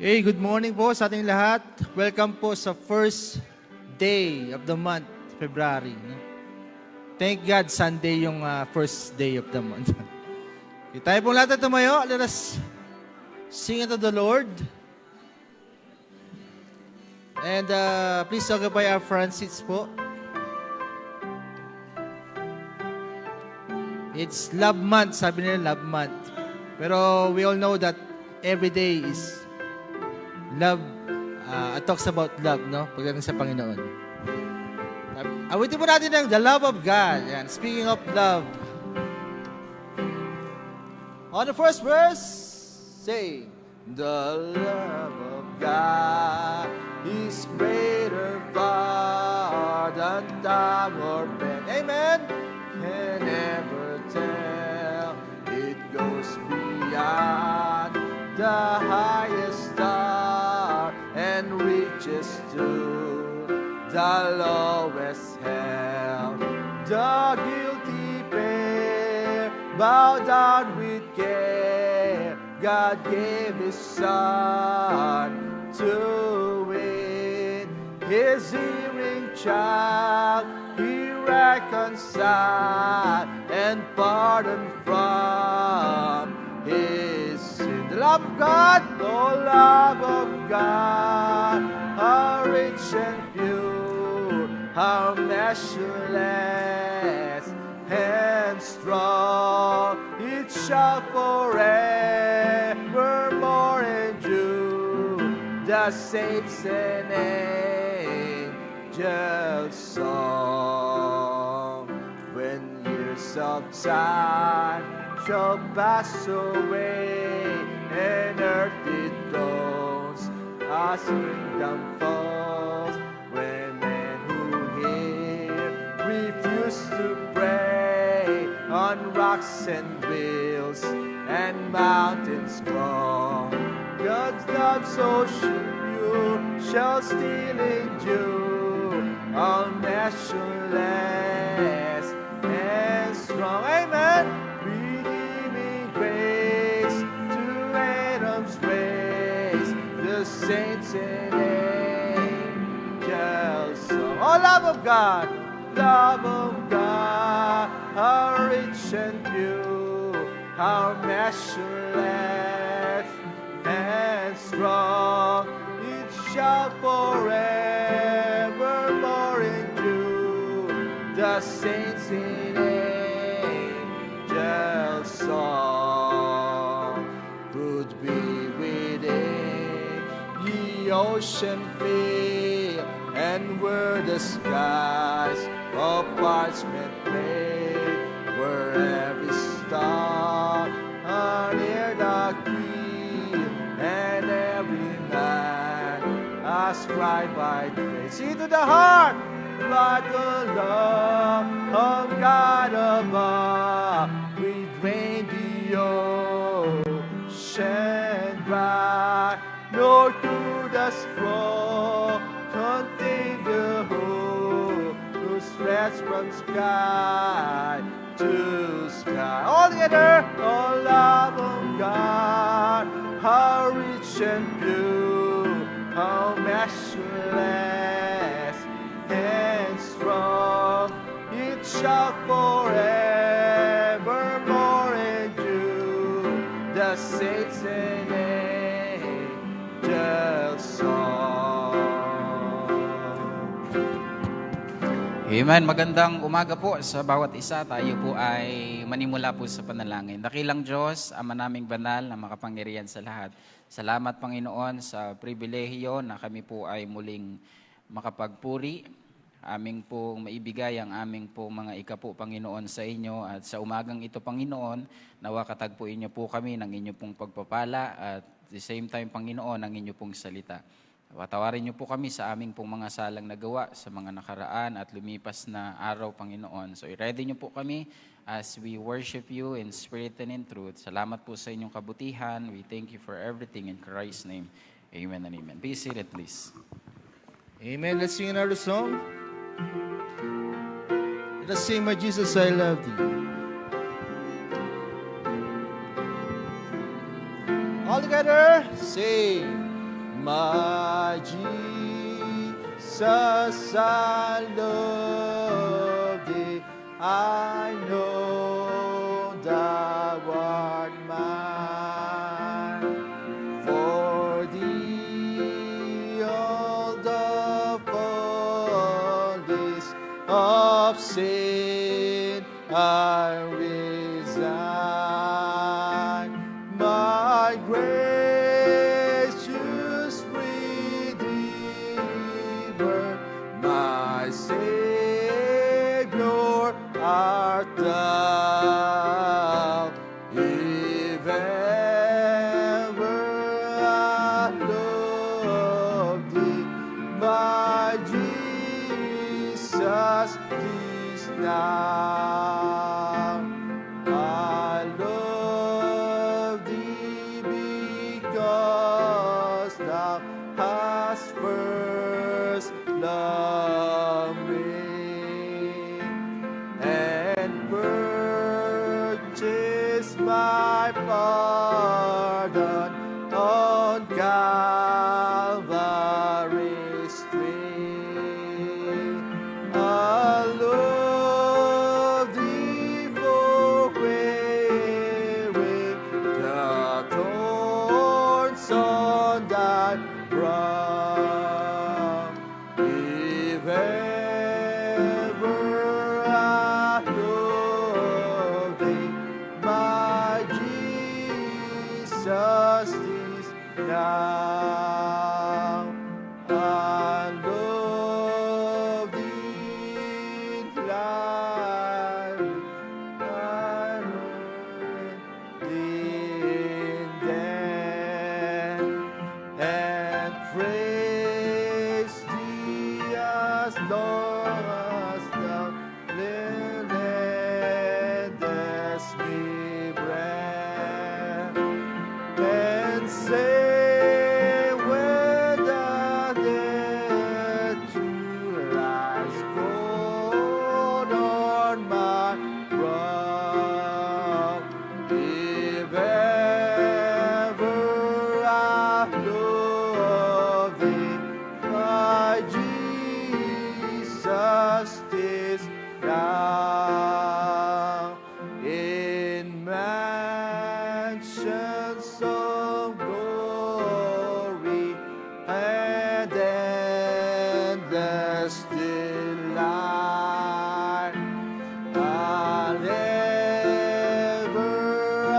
Hey, good morning po sa ating lahat. Welcome po sa first day of the month, February. No? Thank God, Sunday yung first day of the month. Okay, tayo pong lahat na tumayo. Let us sing unto the Lord. And please occupy our front seats po. It's love month, sabi nila love month. Pero we all know that every day is love, it talks about love, no? Pagdating sa Panginoon. Awitin mo natin ang the love of God. Yan. Speaking of love. On the first verse, say, the love of God is greater far than time or pen. Amen? Can never tell. It goes beyond the highest star and reaches to the lowest hell. The guilty pair bow down with care. God gave His Son to win His hearing child. He reconciled and pardoned from His sin. The love of God, the love of God, how rich and pure, how measureless and strong, it shall forevermore endure. The saints and angels song. When years of time shall pass away and earthly thrones as kingdom falls, when men who hear refuse to pray on rocks and hills and mountains gone, God's love so sure shall still endure, all measureless and strong. Amen. Redeeming grace to Adam's race, the saints and angels song. Oh, love of God, how rich and pure, how measureless and strong, it shall forevermore endure. The saints in angels song could be within the ocean fill, and were the skies of parchment made, were every star near the keel, and every man ascribed by grace. See to the heart, but the love of God above, we drain the ocean dry, nor could the straw contain the whole, who stretch from sky to sky. All together, oh love of God, how rich and pure, how measureless and strong, it shall forevermore endure. The saints and angels song. Amen. Magandang umaga po sa bawat isa. Tayo po ay manimula po sa panalangin. Dakilang Diyos, Ama naming banal na makapangyarihan sa lahat. Salamat, Panginoon, sa pribilehiyo na kami po ay muling makapagpuri. Aming pong maibigay ang aming pong mga ikapo, Panginoon, sa inyo. At sa umagang ito, Panginoon, nawa katagpuin niyo po kami ng inyo pong pagpapala at at the same time, Panginoon, ang inyo pong salita. Patawarin niyo po kami sa aming pong mga salang nagawa sa mga nakaraan at lumipas na araw, Panginoon. So, i-ready niyo po kami as we worship you in spirit and in truth. Salamat po sa inyong kabutihan. We thank you for everything in Christ's name. Amen and amen. Be seated, please. Amen. Let's sing another song. Let us sing, My Jesus, I love thee. All together, sing. My Jesus, I love thee. I know thou art mine. For thee all the follies of sin I resign. My gracious Redeemer, my Savior art thou. If ever I love thee, my Jesus is now. I love thee because thou hast first loved me and purchased my pardon on Calvary's tree. I love thee for wearing the thorns on thy brow. If ever I love thee, my Jesus is now. I love thee gladly, I learned thee in death, and praise thee as long as thou lendest me breath, and say when the death lies cold on my brow, if ever I love thee, my Jesus is now. In mansions of glory and endless delight, I'll ever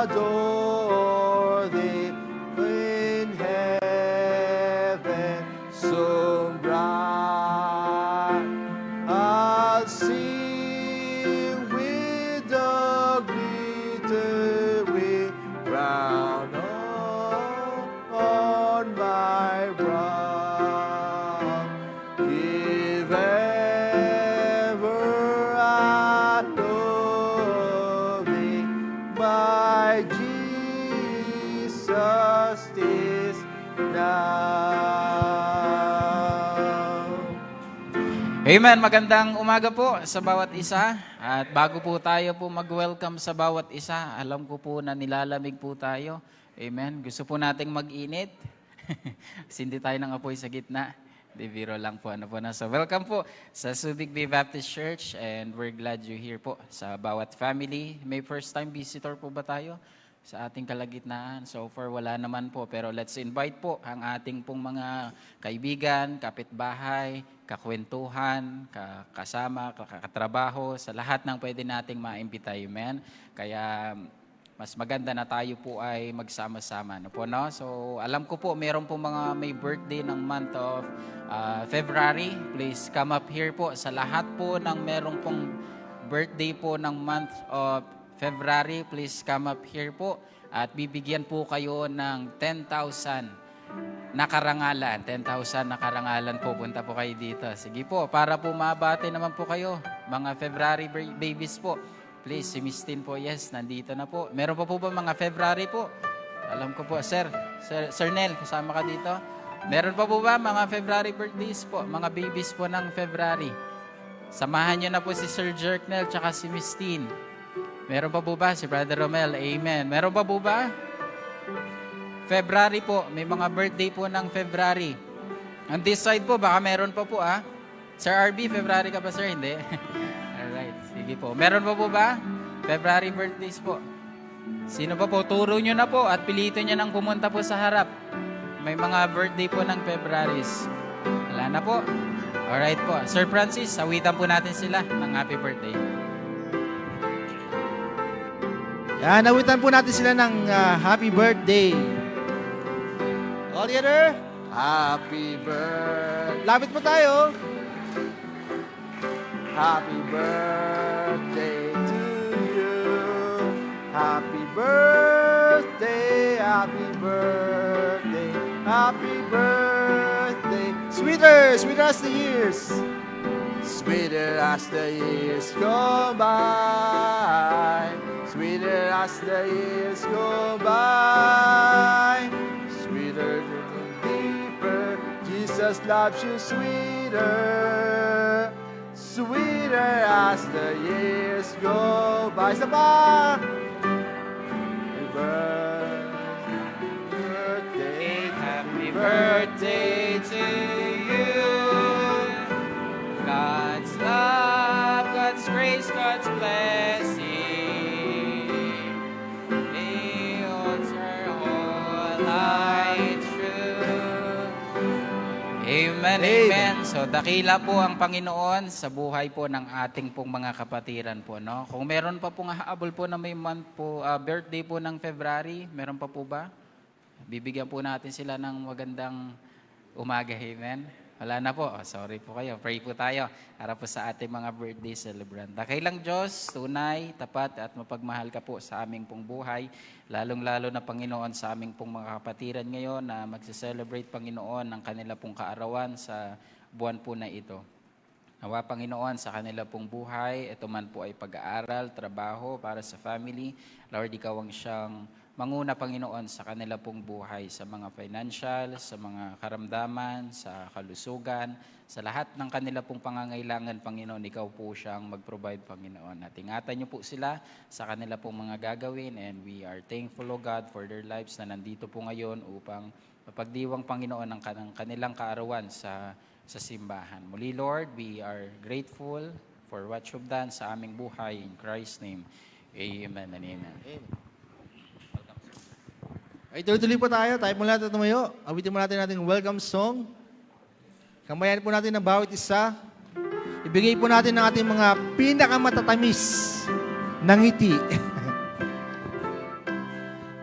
adore thee in heaven so bright. I'll sing with the glittering crown on my brow. If ever I love thee, my Jesus is now. Amen. Magandang umaga po sa bawat isa. At bago po tayo po mag-welcome sa bawat isa, alam ko po na nilalamig po tayo. Amen. Gusto po nating mag-init. Sindi tayo ng apoy sa gitna. Di biro lang po. Ano po na. So welcome po sa Subic Bay Baptist Church, and we're glad you're here po sa bawat family. May first time visitor po ba tayo sa ating kalagitnaan? So far wala naman po, pero let's invite po ang ating pong mga kaibigan, kapitbahay, kakwentuhan, kasama, katrabaho, sa lahat ng pwede nating maimbita. Amen. Kaya mas maganda na tayo po ay magsama-sama. Ano po, no? So alam ko po meron po mga may birthday ng month of February. Please come up here po. Sa lahat po ng meron pong birthday po ng month of February, please come up here po. At bibigyan po kayo ng 10,000 na karangalan. 10,000 na karangalan po. Punta po kayo dito. Sige po, para po mabati naman po kayo, mga February babies po. Please, si Miss Tin po, yes, nandito na po. Meron pa po ba mga February po? Alam ko po, Sir Nel, kasama ka dito. Meron pa po ba mga February birthdays po? Mga babies po ng February. Samahan nyo na po si Sir Jerknel tsaka si Miss Tin. Meron pa po ba? Si Brother Romel, amen. Meron pa po ba? February po, may mga birthday po ng February. On this side po, baka meron pa po Sir RB, February ka pa sir? Hindi. Alright, sige po. Meron pa po ba? February birthdays po. Sino pa po? Turo nyo na po at pilitin nyo nang pumunta po sa harap. May mga birthday po ng Februarys. Wala na po. Alright po. Sir Francis, awitan po natin sila ng happy birthday. Yan, nawitan po natin sila ng happy birthday. All together. Happy birthday. Lapit po tayo. Happy birthday to you. Happy birthday, happy birthday, happy birthday. Sweeter, sweeter as the years. Sweeter as the years go by. Sweeter as the years go by. Sweeter and deeper. Jesus loves you sweeter. Sweeter as the years go by. Isa pa. Happy birthday to you. God's love, God's grace, God's blessing. May alter all light true. Amen, amen. So, dakila po ang Panginoon sa buhay po ng ating pong mga kapatiran po, no? Kung meron pa pong hahabol po na may month po, birthday po ng February, meron pa po ba? Bibigyan po natin sila ng magandang umaga, amen? Wala na po. Sorry po kayo. Pray po tayo para po sa ating mga birthday celebrant. Dakilang Diyos, tunay, tapat at mapagmahal ka po sa aming pong buhay. Lalong-lalo na Panginoon sa aming pong mga kapatiran ngayon na magse-celebrate Panginoon ng kanila pong kaarawan sa buwan po na ito. Nawa Panginoon sa kanila pong buhay, ito man po ay pag-aaral, trabaho para sa family. Lord, ikaw ang siyang manguna, Panginoon, sa kanila pong buhay, sa mga financial, sa mga karamdaman, sa kalusugan, sa lahat ng kanila pong pangangailangan, Panginoon, ikaw po siyang mag-provide, Panginoon. At ingatan niyo po sila sa kanila pong mga gagawin, and we are thankful, O God, for their lives na nandito po ngayon upang mapagdiwang, Panginoon, ng kanilang kaarawan sa simbahan. Muli, Lord, we are grateful for what you've done sa aming buhay. In Christ's name, amen and amen. Ay, tuloy-tuloy po tayo. Tayo po natin tumayo. Awitin mo natin ating welcome song. Kambayan po natin ng bawat isa. Ibigay po natin ng ating mga pinakamatatamis na ngiti.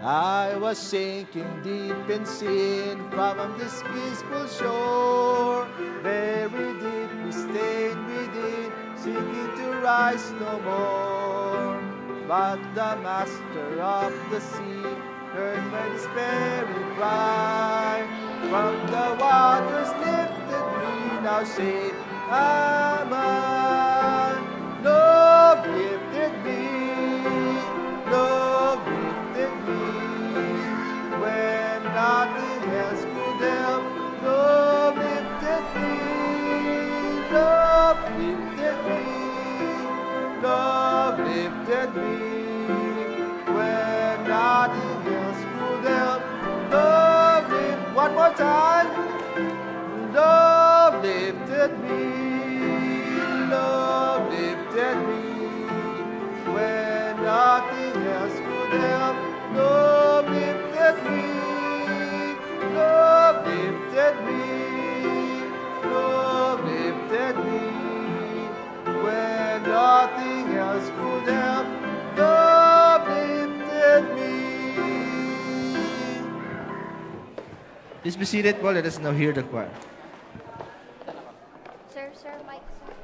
I was sinking deep in sin from this peaceful shore. Very deeply stained within, sinking to rise no more. But the master of the sea heard my despairing cry. From the waters lifted me, now safe am I. Love lifted me, love lifted me. When nothing else could help, love lifted me, love lifted me, love lifted me. When nothing else could help, love lifted. One more time. Love lifted me, love lifted me. When nothing else could help, love lifted me, love lifted me, love lifted me. When nothing else could help, love lifted me. Please be seated, Paul. Let us now hear the choir. Sir, Mike, sir.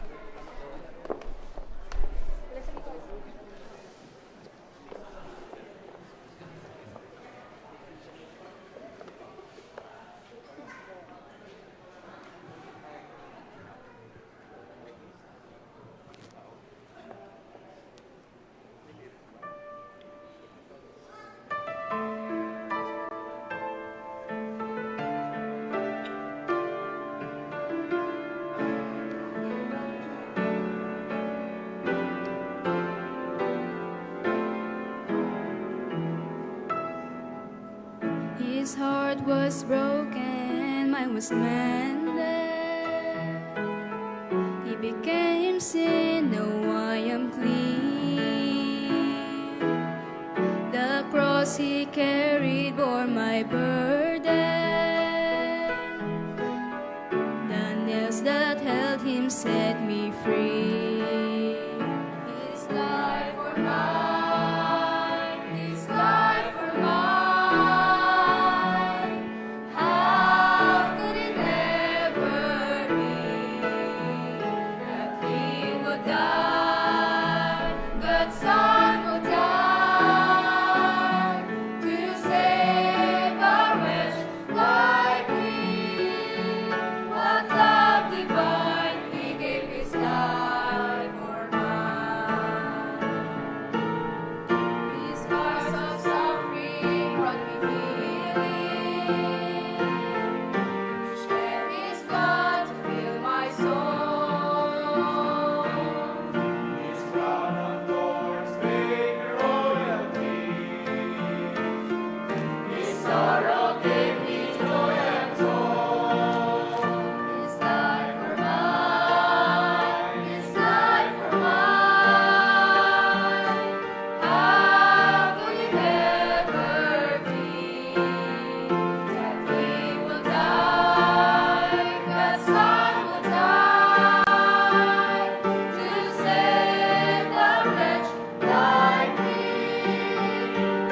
His heart was broken, mine was mended. He became sin, now I am clean. The cross He carried bore my burden. The nails that held Him set me free. His life for mine, His life for mine. How could it ever be that He would die, God's Son would die to save a wretch like me? What love divine, He gave His life for mine. His scars of suffering brought me healing. He shed His blood to fill my soul. His crown of thorns made me royalty. His sorrow gave me joy and hope. His life for mine, His life for mine. How could it ever be that He will die, God's Son will die to save a wretch like me?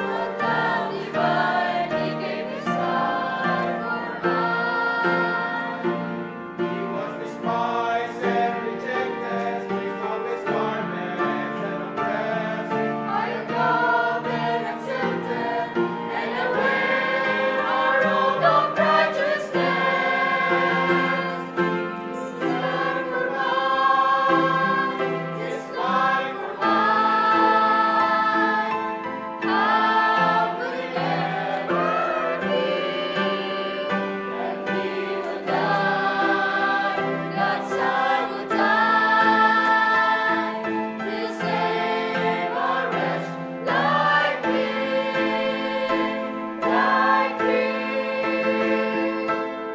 What love divine, He gave His life for mine. He was despised and rejected, stripped of His garments and oppressed. I am loved and accepted, and I wear a robe of righteousness. His life for mine, His life for mine. How could it ever be that He would die, God's Son would die to save a wretch like me, like me?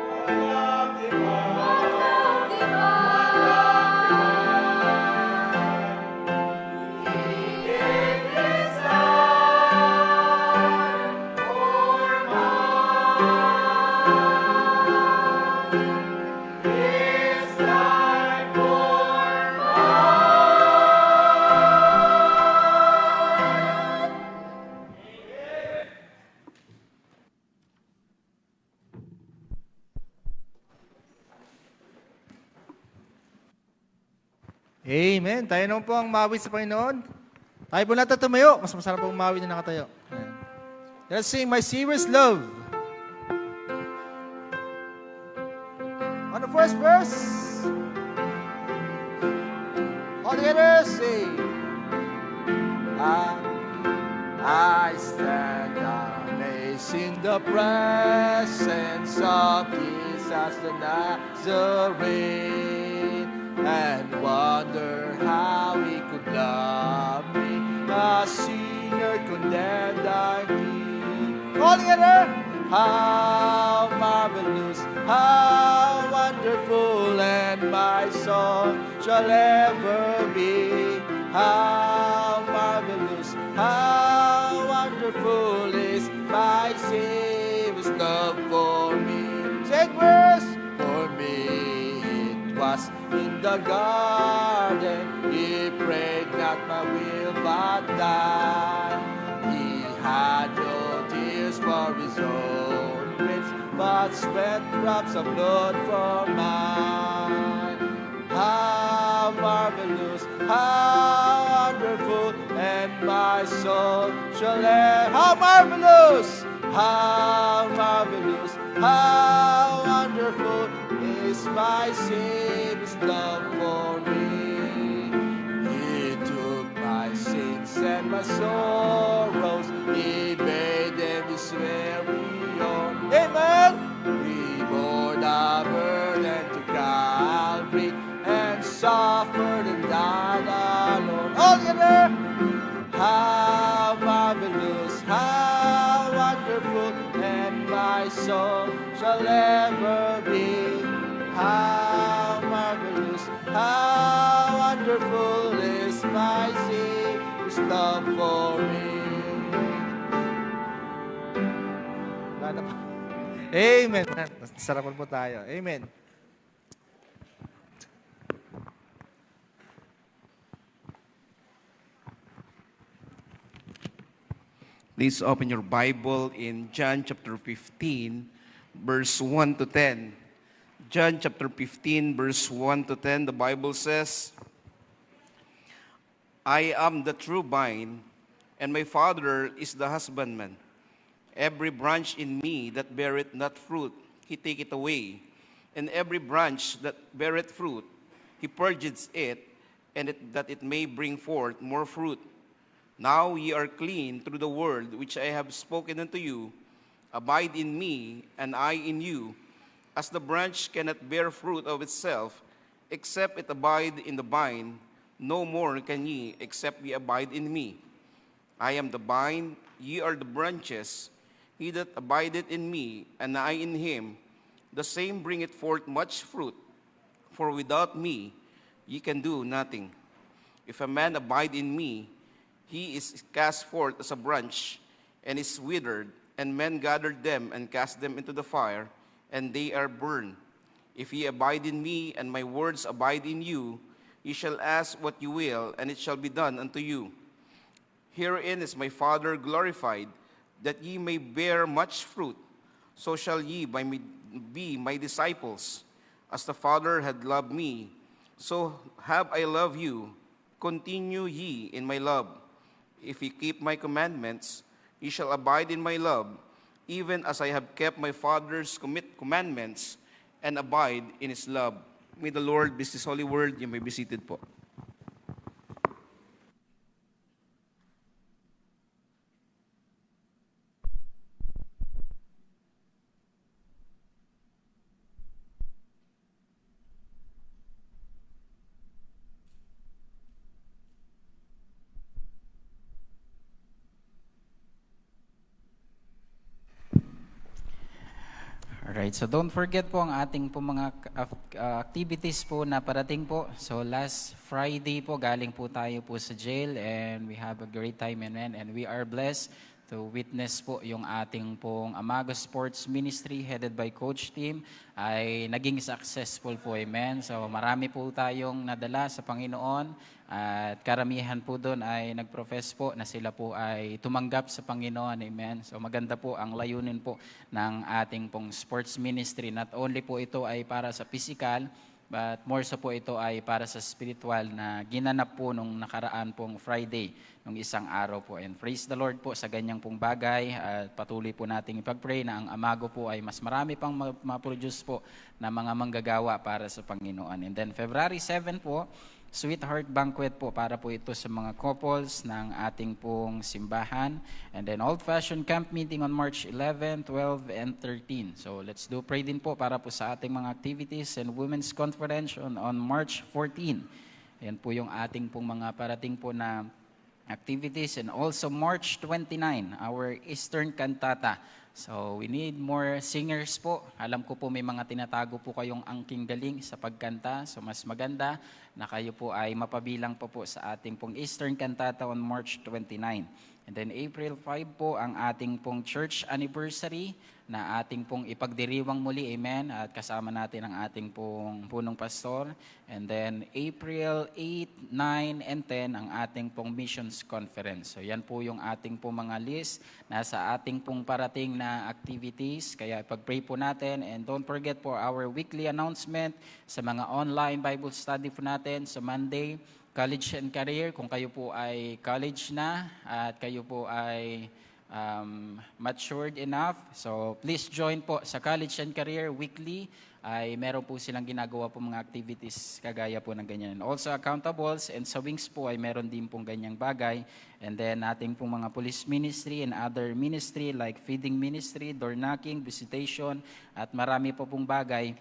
What love divine, What love divine, He gave His life for mine. His life for mine. Amen. Tayo naman po ang mawi sa Panginoon. Tayo po natin tumayo. Mas masarap pong mawi na nakatayo. Ayan. Let's sing My Serious Love. On the first verse. All together, sing. I stand amazed in the presence of Jesus the Nazarene, and wonder how He could love me, a sinner condemned I be. All together, how marvelous, how wonderful, and my song shall ever be. How marvelous, how wonderful is my Savior's love for me. Say it, verse. For me it was in the garden, He prayed not my will but thine. He had no tears for His own griefs, but sweat drops of blood for mine. How marvelous, how wonderful, and my soul shall ever. How marvelous, how marvelous, how wonderful is my Savior's love for me. He took my sins and my sorrows, He made them His very own. Amen. He bore the burden to Calvary and suffered and died alone. All together. How marvelous, how wonderful, and my my soul shall ever be. How marvelous, how wonderful is my Savior's love for me. Wala na pa. Amen. Sarapan po tayo. Amen. Please open your Bible in John chapter 15, verse 1 to 10. John chapter 15, verse 1 to 10, the Bible says, I am the true vine, and my Father is the husbandman. Every branch in me that beareth not fruit, he taketh away. And every branch that beareth fruit, he purges it, and that it may bring forth more fruit. Now ye are clean through the word which I have spoken unto you. Abide in me, and I in you. As the branch cannot bear fruit of itself, except it abide in the vine, no more can ye, except ye abide in me. I am the vine, ye are the branches. He that abideth in me, and I in him, the same bringeth forth much fruit. For without me ye can do nothing. If a man abide in me, he is cast forth as a branch, and is withered, and men gather them and cast them into the fire, and they are burned. If ye abide in me, and my words abide in you, ye shall ask what you will, and it shall be done unto you. Herein is my Father glorified, that ye may bear much fruit. So shall ye be my disciples. As the Father had loved me, so have I loved you. Continue ye in my love. If ye keep my commandments, ye shall abide in my love, even as I have kept my Father's commandments, and abide in his love. May the Lord bless his holy word. You may be seated po. Alright, so don't forget po ang ating po mga activities po na parating po. So last Friday po, galing po tayo po sa jail and we have a great time, amen. And we are blessed to witness po yung ating pong Amago Sports Ministry headed by Coach Tim ay naging successful po, amen. So marami po tayong nadala sa Panginoon at karamihan po doon ay nagprofess po na sila po ay tumanggap sa Panginoon, amen. So maganda po ang layunin po ng ating pong sports ministry. Not only po ito ay para sa physical, but more so po ito ay para sa spiritual na ginanap po nung nakaraan pong Friday, nung isang araw po. And praise the Lord po sa ganyang pong bagay at patuloy po nating ipag-pray na ang Amago po ay mas marami pang ma-produce po na mga manggagawa para sa Panginoon. And then February 7 po, Sweetheart Banquet po para po ito sa mga couples ng ating pong simbahan. And then old-fashioned camp meeting on March 11, 12, and 13. So let's do pray din po para po sa ating mga activities and women's conference on March 14. Yan po yung ating pong mga parating po na activities. And also March 29, our Eastern Cantata. So we need more singers po. Alam ko po may mga tinatago po kayong angking galing sa pagkanta. So mas maganda na kayo po ay mapabilang po sa ating pong Eastern Cantata on March 29. And then April 5 po ang ating pong church anniversary na ating pong ipagdiriwang muli, amen. At kasama natin ang ating pong punong pastor. And then April 8, 9, and 10 ang ating pong missions conference. So yan po yung ating pong mga list nasa ating pong parating na activities. Kaya pag-pray po natin and don't forget po our weekly announcement sa mga online Bible study po natin sa Monday. College and Career, kung kayo po ay college na at kayo po ay matured enough. So please join po sa College and Career weekly. Ay meron po silang ginagawa po mga activities kagaya po ng ganyan. And also accountables and sa Wings po ay meron din pong ganyang bagay. And then ating pong mga police ministry and other ministry like feeding ministry, door knocking, visitation at marami po pong bagay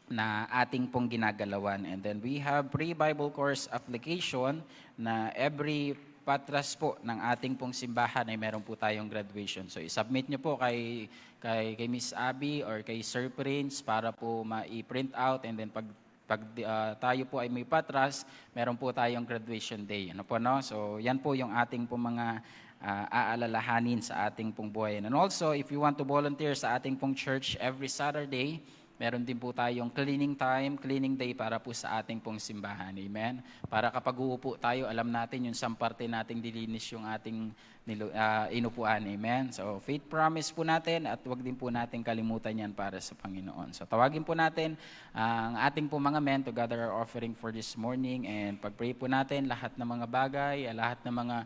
na ating pong ginagalawan. And then we have pre-Bible course application na every patras po ng ating pong simbahan ay meron po tayong graduation. So i-submit nyo po kay Miss Abby or kay Sir Prince para po ma-print out, and then pag tayo po ay may patras, meron po tayong graduation day. Ano po, no? So yan po yung ating po mga aalalahanin sa ating pong buhay. And also, if you want to volunteer sa ating pong church every Saturday, meron din po tayong cleaning day para po sa ating pong simbahan. Amen? Para kapag uupo tayo, alam natin yung samparte nating dilinis yung ating inupuan. Amen? So, faith promise po natin at wag din po natin kalimutan yan para sa Panginoon. So, tawagin po natin ang ating po mga men to gather our offering for this morning, and pag-pray po natin lahat ng mga bagay, lahat ng mga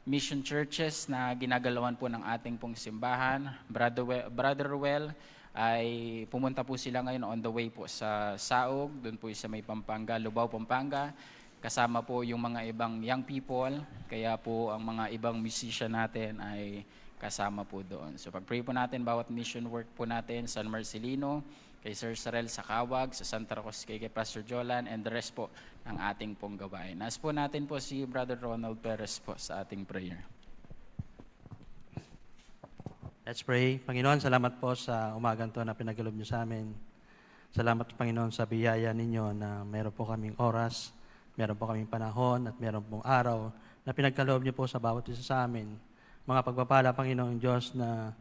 mission churches na ginagalawan po ng ating pong simbahan. Brother Well, ay pumunta po sila ngayon on the way po sa Saog, doon po sa may Pampanga, Lubao, Pampanga. Kasama po yung mga ibang young people, kaya po ang mga ibang musician natin ay kasama po doon. So pag-pray po natin bawat mission work po natin, San Marcelino, kay Sir Sarel sa Kawag, sa Santa Rosa kay Pastor Jolan, and the rest po ng ating pong gawain. Nas po natin po si Brother Ronald Perez po sa ating prayer. Let's pray. Panginoon, salamat po sa umagang to na pinagalob niyo sa amin. Salamat, Panginoon, sa biyaya ninyo na meron po kaming oras, meron po kaming panahon, at meron pong araw na pinagkaloob niyo po sa bawat isa sa amin. Mga pagpapala, Panginoon Diyos, na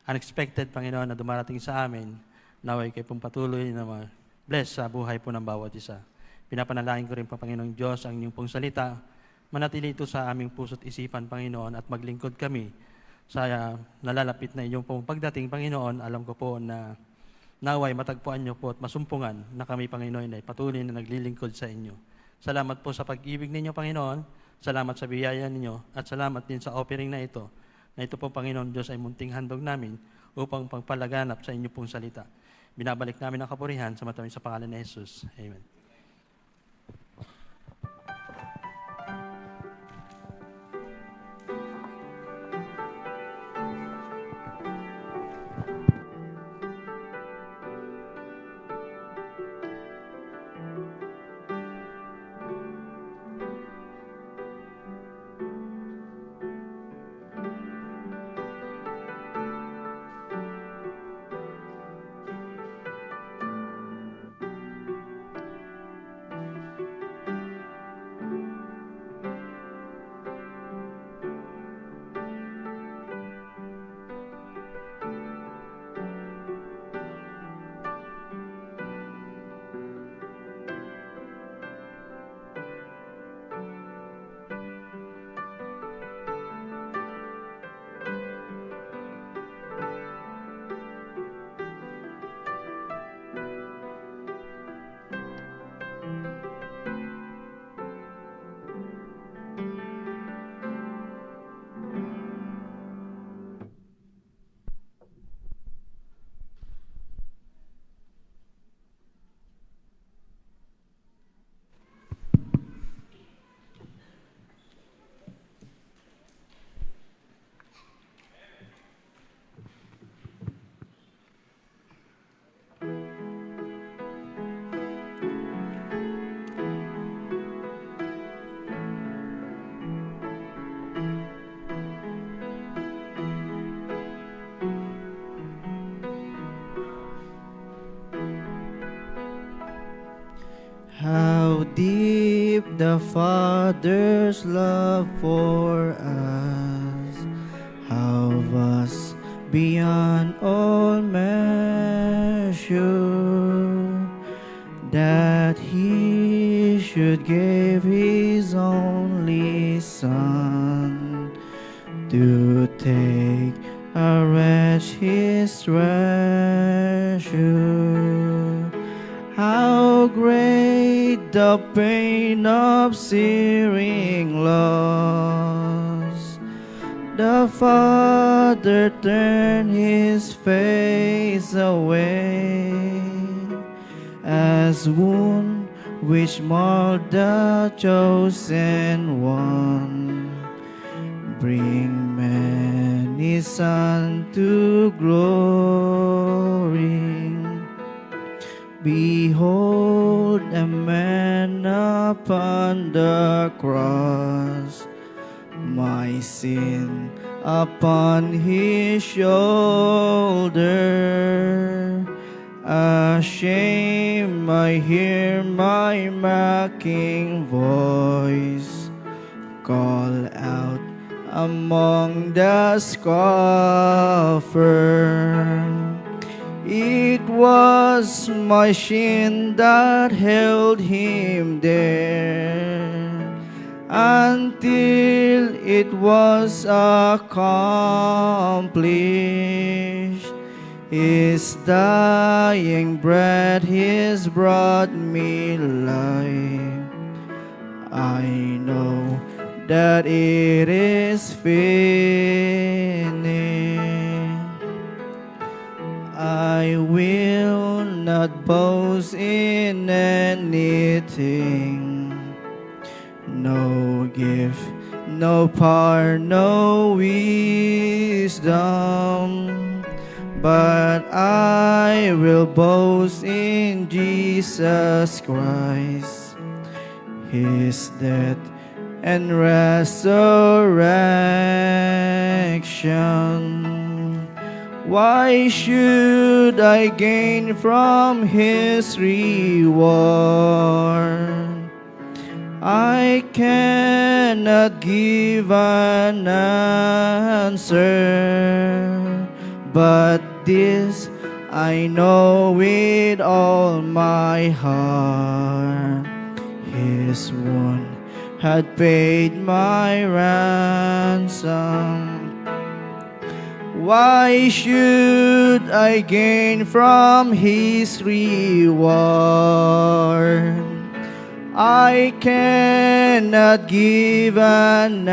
unexpected, Panginoon, na dumarating sa amin, naway kayo pong patuloy na bless sa buhay po ng bawat isa. Pinapanalangin ko rin po, Panginoon Diyos, ang inyong pong salita, manatili ito sa aming puso't isipan, Panginoon, at maglingkod kami sa nalalapit na inyong pong pagdating, Panginoon. Alam ko po na naway matagpuan niyo po at masumpungan na kami, Panginoon, ay patuloy na naglilingkod sa inyo. Salamat po sa pag-ibig ninyo, Panginoon. Salamat sa biyaya ninyo. At salamat din sa offering na ito po, Panginoon Diyos, ay munting handog namin upang pagpalaganap sa inyo pong salita. Binabalik namin ang kapurihan sa matamis sa pangalan ni Jesus. Amen. How deep the Father's love for us, how vast beyond all measure, that He should give His only Son to take a wretch His treasure. How great the pain of searing loss! The Father turned His face away, as wound which marked the chosen one, bring many sons to glory. Behold a man upon the cross, my sin upon his shoulder. Ashamed, I hear my mocking voice call out among the scoffer. It was my sin that held him there until it was accomplished. His dying breath has brought me life. I know that it is finished. I will not boast in anything. No gift, no power, no wisdom. But I will boast in Jesus Christ, his death and resurrection. Why should I gain from his reward? I cannot give an answer, but this I know with all my heart. His wound had paid my ransom. Why should I gain from his reward? I cannot give an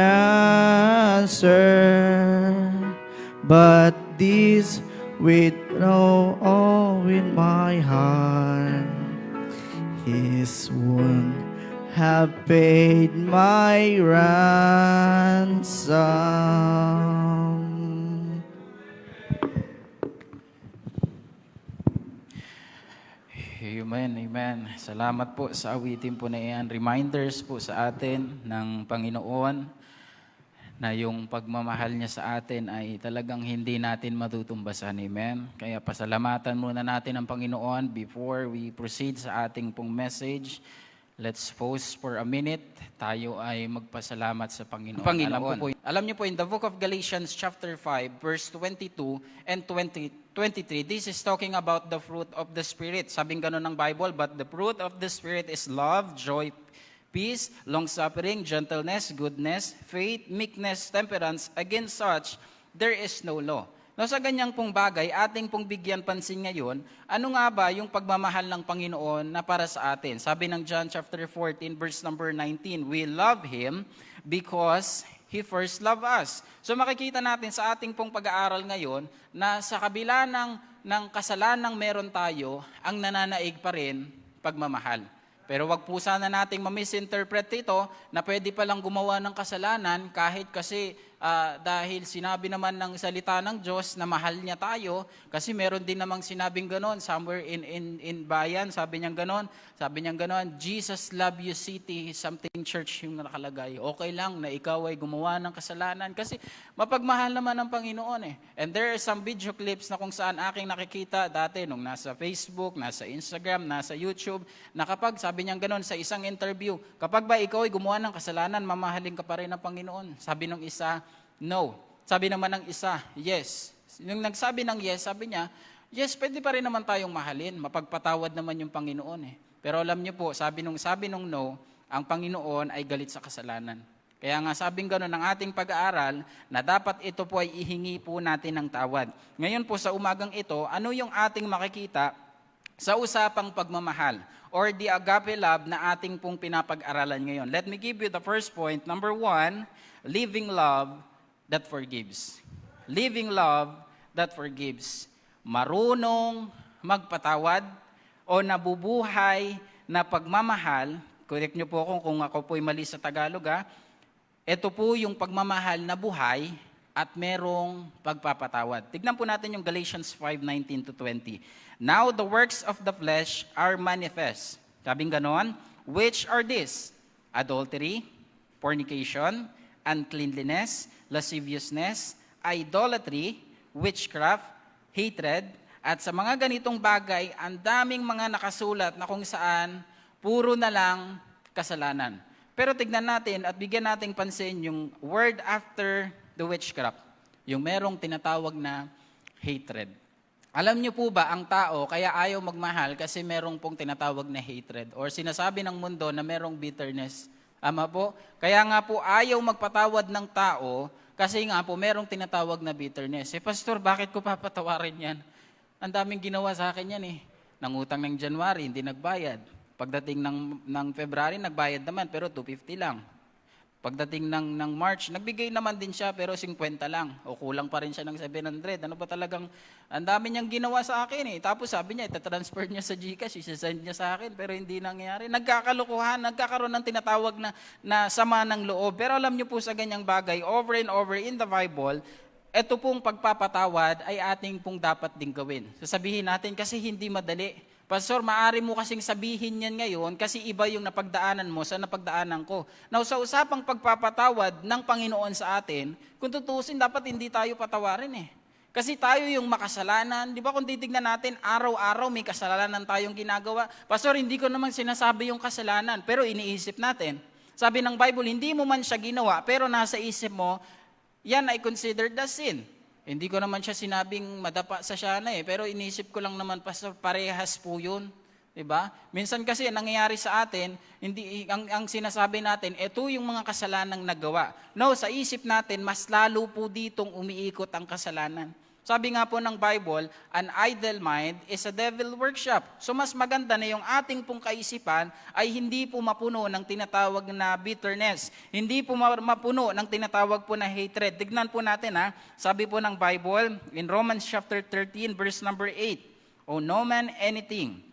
answer, but this with all with my heart. His wound have paid my ransom. Amen, amen. Salamat po sa awitin po na iyan. Reminders po sa atin ng Panginoon na yung pagmamahal niya sa atin ay talagang hindi natin matutumbasan. Amen. Kaya pasalamatan muna natin ang Panginoon before we proceed sa ating pong message. Let's pause for a minute. Tayo ay magpasalamat sa Panginoon. Alam niyo po, in the book of Galatians chapter 5, verse 22 and 23, this is talking about the fruit of the Spirit. Sabing ganun ng Bible, but the fruit of the Spirit is love, joy, peace, long-suffering, gentleness, goodness, faith, meekness, temperance. Against such, there is no law. No, sa ganyang pong bagay, ating pong bigyan pansin ngayon, ano nga ba yung pagmamahal ng Panginoon na para sa atin? Sabi ng John chapter 14, verse number 19, we love Him because He first loved us. So makikita natin sa ating pong pag-aaral ngayon na sa kabila ng kasalanang meron tayo, ang nananaig pa rin pagmamahal. Pero wag po sana nating ma-misinterpret ito na pwede palang gumawa ng kasalanan kahit kasi dahil sinabi naman ng salita ng Diyos na mahal niya tayo, kasi meron din namang sinabing ganon somewhere in bayan, sabi niyang ganon, Jesus love you city, something church yung nakalagay. Okay lang na ikaw ay gumawa ng kasalanan kasi mapagmahal naman ng Panginoon eh. And there are some video clips na kung saan aking nakikita dati nung nasa Facebook, nasa Instagram, nasa YouTube, na kapag sabi niyang ganon sa isang interview, kapag ba ikaw ay gumawa ng kasalanan, mamahalin ka pa rin ng Panginoon. Sabi nung isa, no. Sabi naman ng isa, yes. Nung nagsabi ng yes, sabi niya, yes, pwede pa rin naman tayong mahalin. Mapagpatawad naman yung Panginoon eh. Pero alam niyo po, sabi nung no, ang Panginoon ay galit sa kasalanan. Kaya nga sabing gano'n ng ating pag-aaral na dapat ito po ay ihingi po natin ng tawad. Ngayon po sa umagang ito, ano yung ating makikita sa usapang pagmamahal or the agape love na ating pong pinapag-aralan ngayon? Let me give you the first point. Number 1, living love that forgives. Living love that forgives. Marunong magpatawad o nabubuhay na pagmamahal. Correct niyo po kung ako po'y mali sa Tagalog ha. Ito po yung pagmamahal na buhay at merong pagpapatawad. Tignan po natin yung Galatians 5:19-20. Now the works of the flesh are manifest. Sabing ganon, which are this? Adultery, fornication, uncleanliness, lasciviousness, idolatry, witchcraft, hatred, at sa mga ganitong bagay, ang daming mga nakasulat na kung saan puro na lang kasalanan. Pero tignan natin at bigyan nating pansin yung word after the witchcraft, yung merong tinatawag na hatred. Alam niyo po ba, ang tao kaya ayaw magmahal kasi merong pong tinatawag na hatred or sinasabi ng mundo na merong bitterness. Ama po? Kaya nga po ayaw magpatawad ng tao kasi nga po merong tinatawag na bitterness. Pastor, bakit ko papatawarin yan? Ang daming ginawa sa akin yan eh. Nangutang ng January, hindi nagbayad. Pagdating ng February, nagbayad naman pero 250 lang. Pagdating ng March, nagbigay naman din siya pero 50 lang. O kulang pa rin siya ng 700. Ano ba talagang, ang dami niyang ginawa sa akin eh. Tapos sabi niya, itatransfer niya sa GCash, isasend niya sa akin pero hindi nangyari. Nagkakalukuhan, nagkakaroon ng tinatawag na sama ng loob. Pero alam niyo po sa ganyang bagay, over and over in the Bible, ito pong pagpapatawad ay ating pong dapat ding gawin. Sasabihin natin kasi hindi madali. Pastor, maaari mo kasing sabihin yan ngayon kasi iba yung napagdaanan mo sa napagdaanan ko. Now, sa usapang pagpapatawad ng Panginoon sa atin, kung tutusin, dapat hindi tayo patawarin eh. Kasi tayo yung makasalanan. Di ba kung titignan natin, araw-araw may kasalanan tayong ginagawa. Pastor, hindi ko naman sinasabi yung kasalanan, pero iniisip natin. Sabi ng Bible, hindi mo man siya ginawa, pero nasa isip mo, yan ay considered as sin. Hindi ko naman siya sinabing madapa sa siya na eh, pero inisip ko lang naman, Pastor, parehas po yun. Diba? Minsan kasi nangyayari sa atin, ang sinasabi natin, ito yung mga kasalanang nagawa. No, sa isip natin, mas lalo po ditong umiikot ang kasalanan. Sabi nga po ng Bible, an idle mind is a devil workshop. So mas maganda na yung ating pong kaisipan ay hindi po mapuno ng tinatawag na bitterness. Hindi po mapuno ng tinatawag po na hatred. Tignan po natin sabi po ng Bible in Romans chapter 13 verse number 8, "Owe no man anything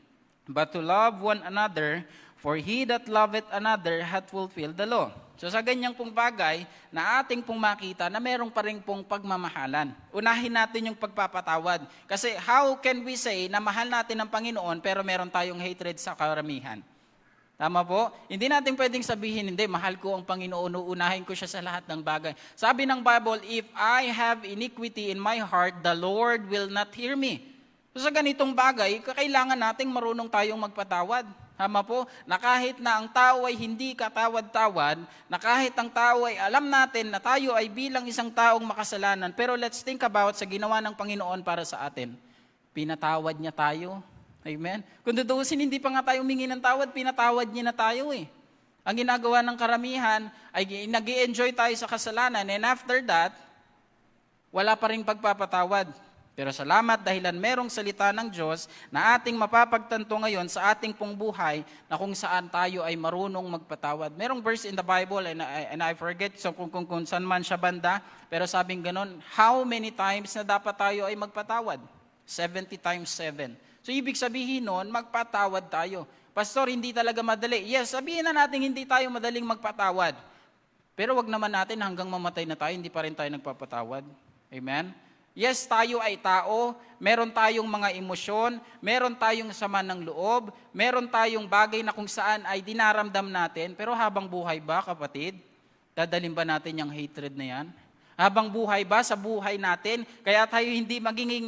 but to love one another, for he that loveth another hath fulfilled the law." So sa ganyang pong bagay, na ating pong makita na meron pa rin pong pagmamahalan. Unahin natin yung pagpapatawad. Kasi how can we say na mahal natin ang Panginoon pero meron tayong hatred sa karamihan? Tama po? Hindi natin pwedeng sabihin, hindi, mahal ko ang Panginoon, uunahin ko siya sa lahat ng bagay. Sabi ng Bible, if I have iniquity in my heart, the Lord will not hear me. So sa ganitong bagay, kailangan nating marunong tayong magpatawad. Tama po, na kahit na ang tao ay hindi katawad-tawad, na kahit ang tao ay alam natin na tayo ay bilang isang taong makasalanan, pero let's think about sa ginawa ng Panginoon para sa atin. Pinatawad niya tayo. Amen? Kung tutuusin, hindi pa nga tayo humingi ng tawad, pinatawad niya na tayo eh. Ang ginagawa ng karamihan ay nag-i-enjoy tayo sa kasalanan, and after that, wala pa rin pagpapatawad. Pero salamat dahilan merong salita ng Diyos na ating mapapagtanto ngayon sa ating pong buhay na kung saan tayo ay marunong magpatawad. Merong verse in the Bible and I forget so kung saan man siya banda, pero sabing ganon, how many times na dapat tayo ay magpatawad? 70 times 7. So ibig sabihin nun, magpatawad tayo. Pastor, hindi talaga madali. Yes, sabihin na natin hindi tayo madaling magpatawad. Pero wag naman natin hanggang mamatay na tayo, hindi pa rin tayo nagpapatawad. Amen? Yes, tayo ay tao, meron tayong mga emosyon, meron tayong sama ng loob, meron tayong bagay na kung saan ay dinaramdam natin, pero habang buhay ba, kapatid, dadalhin ba natin yung hatred na yan? Habang buhay ba sa buhay natin, kaya tayo hindi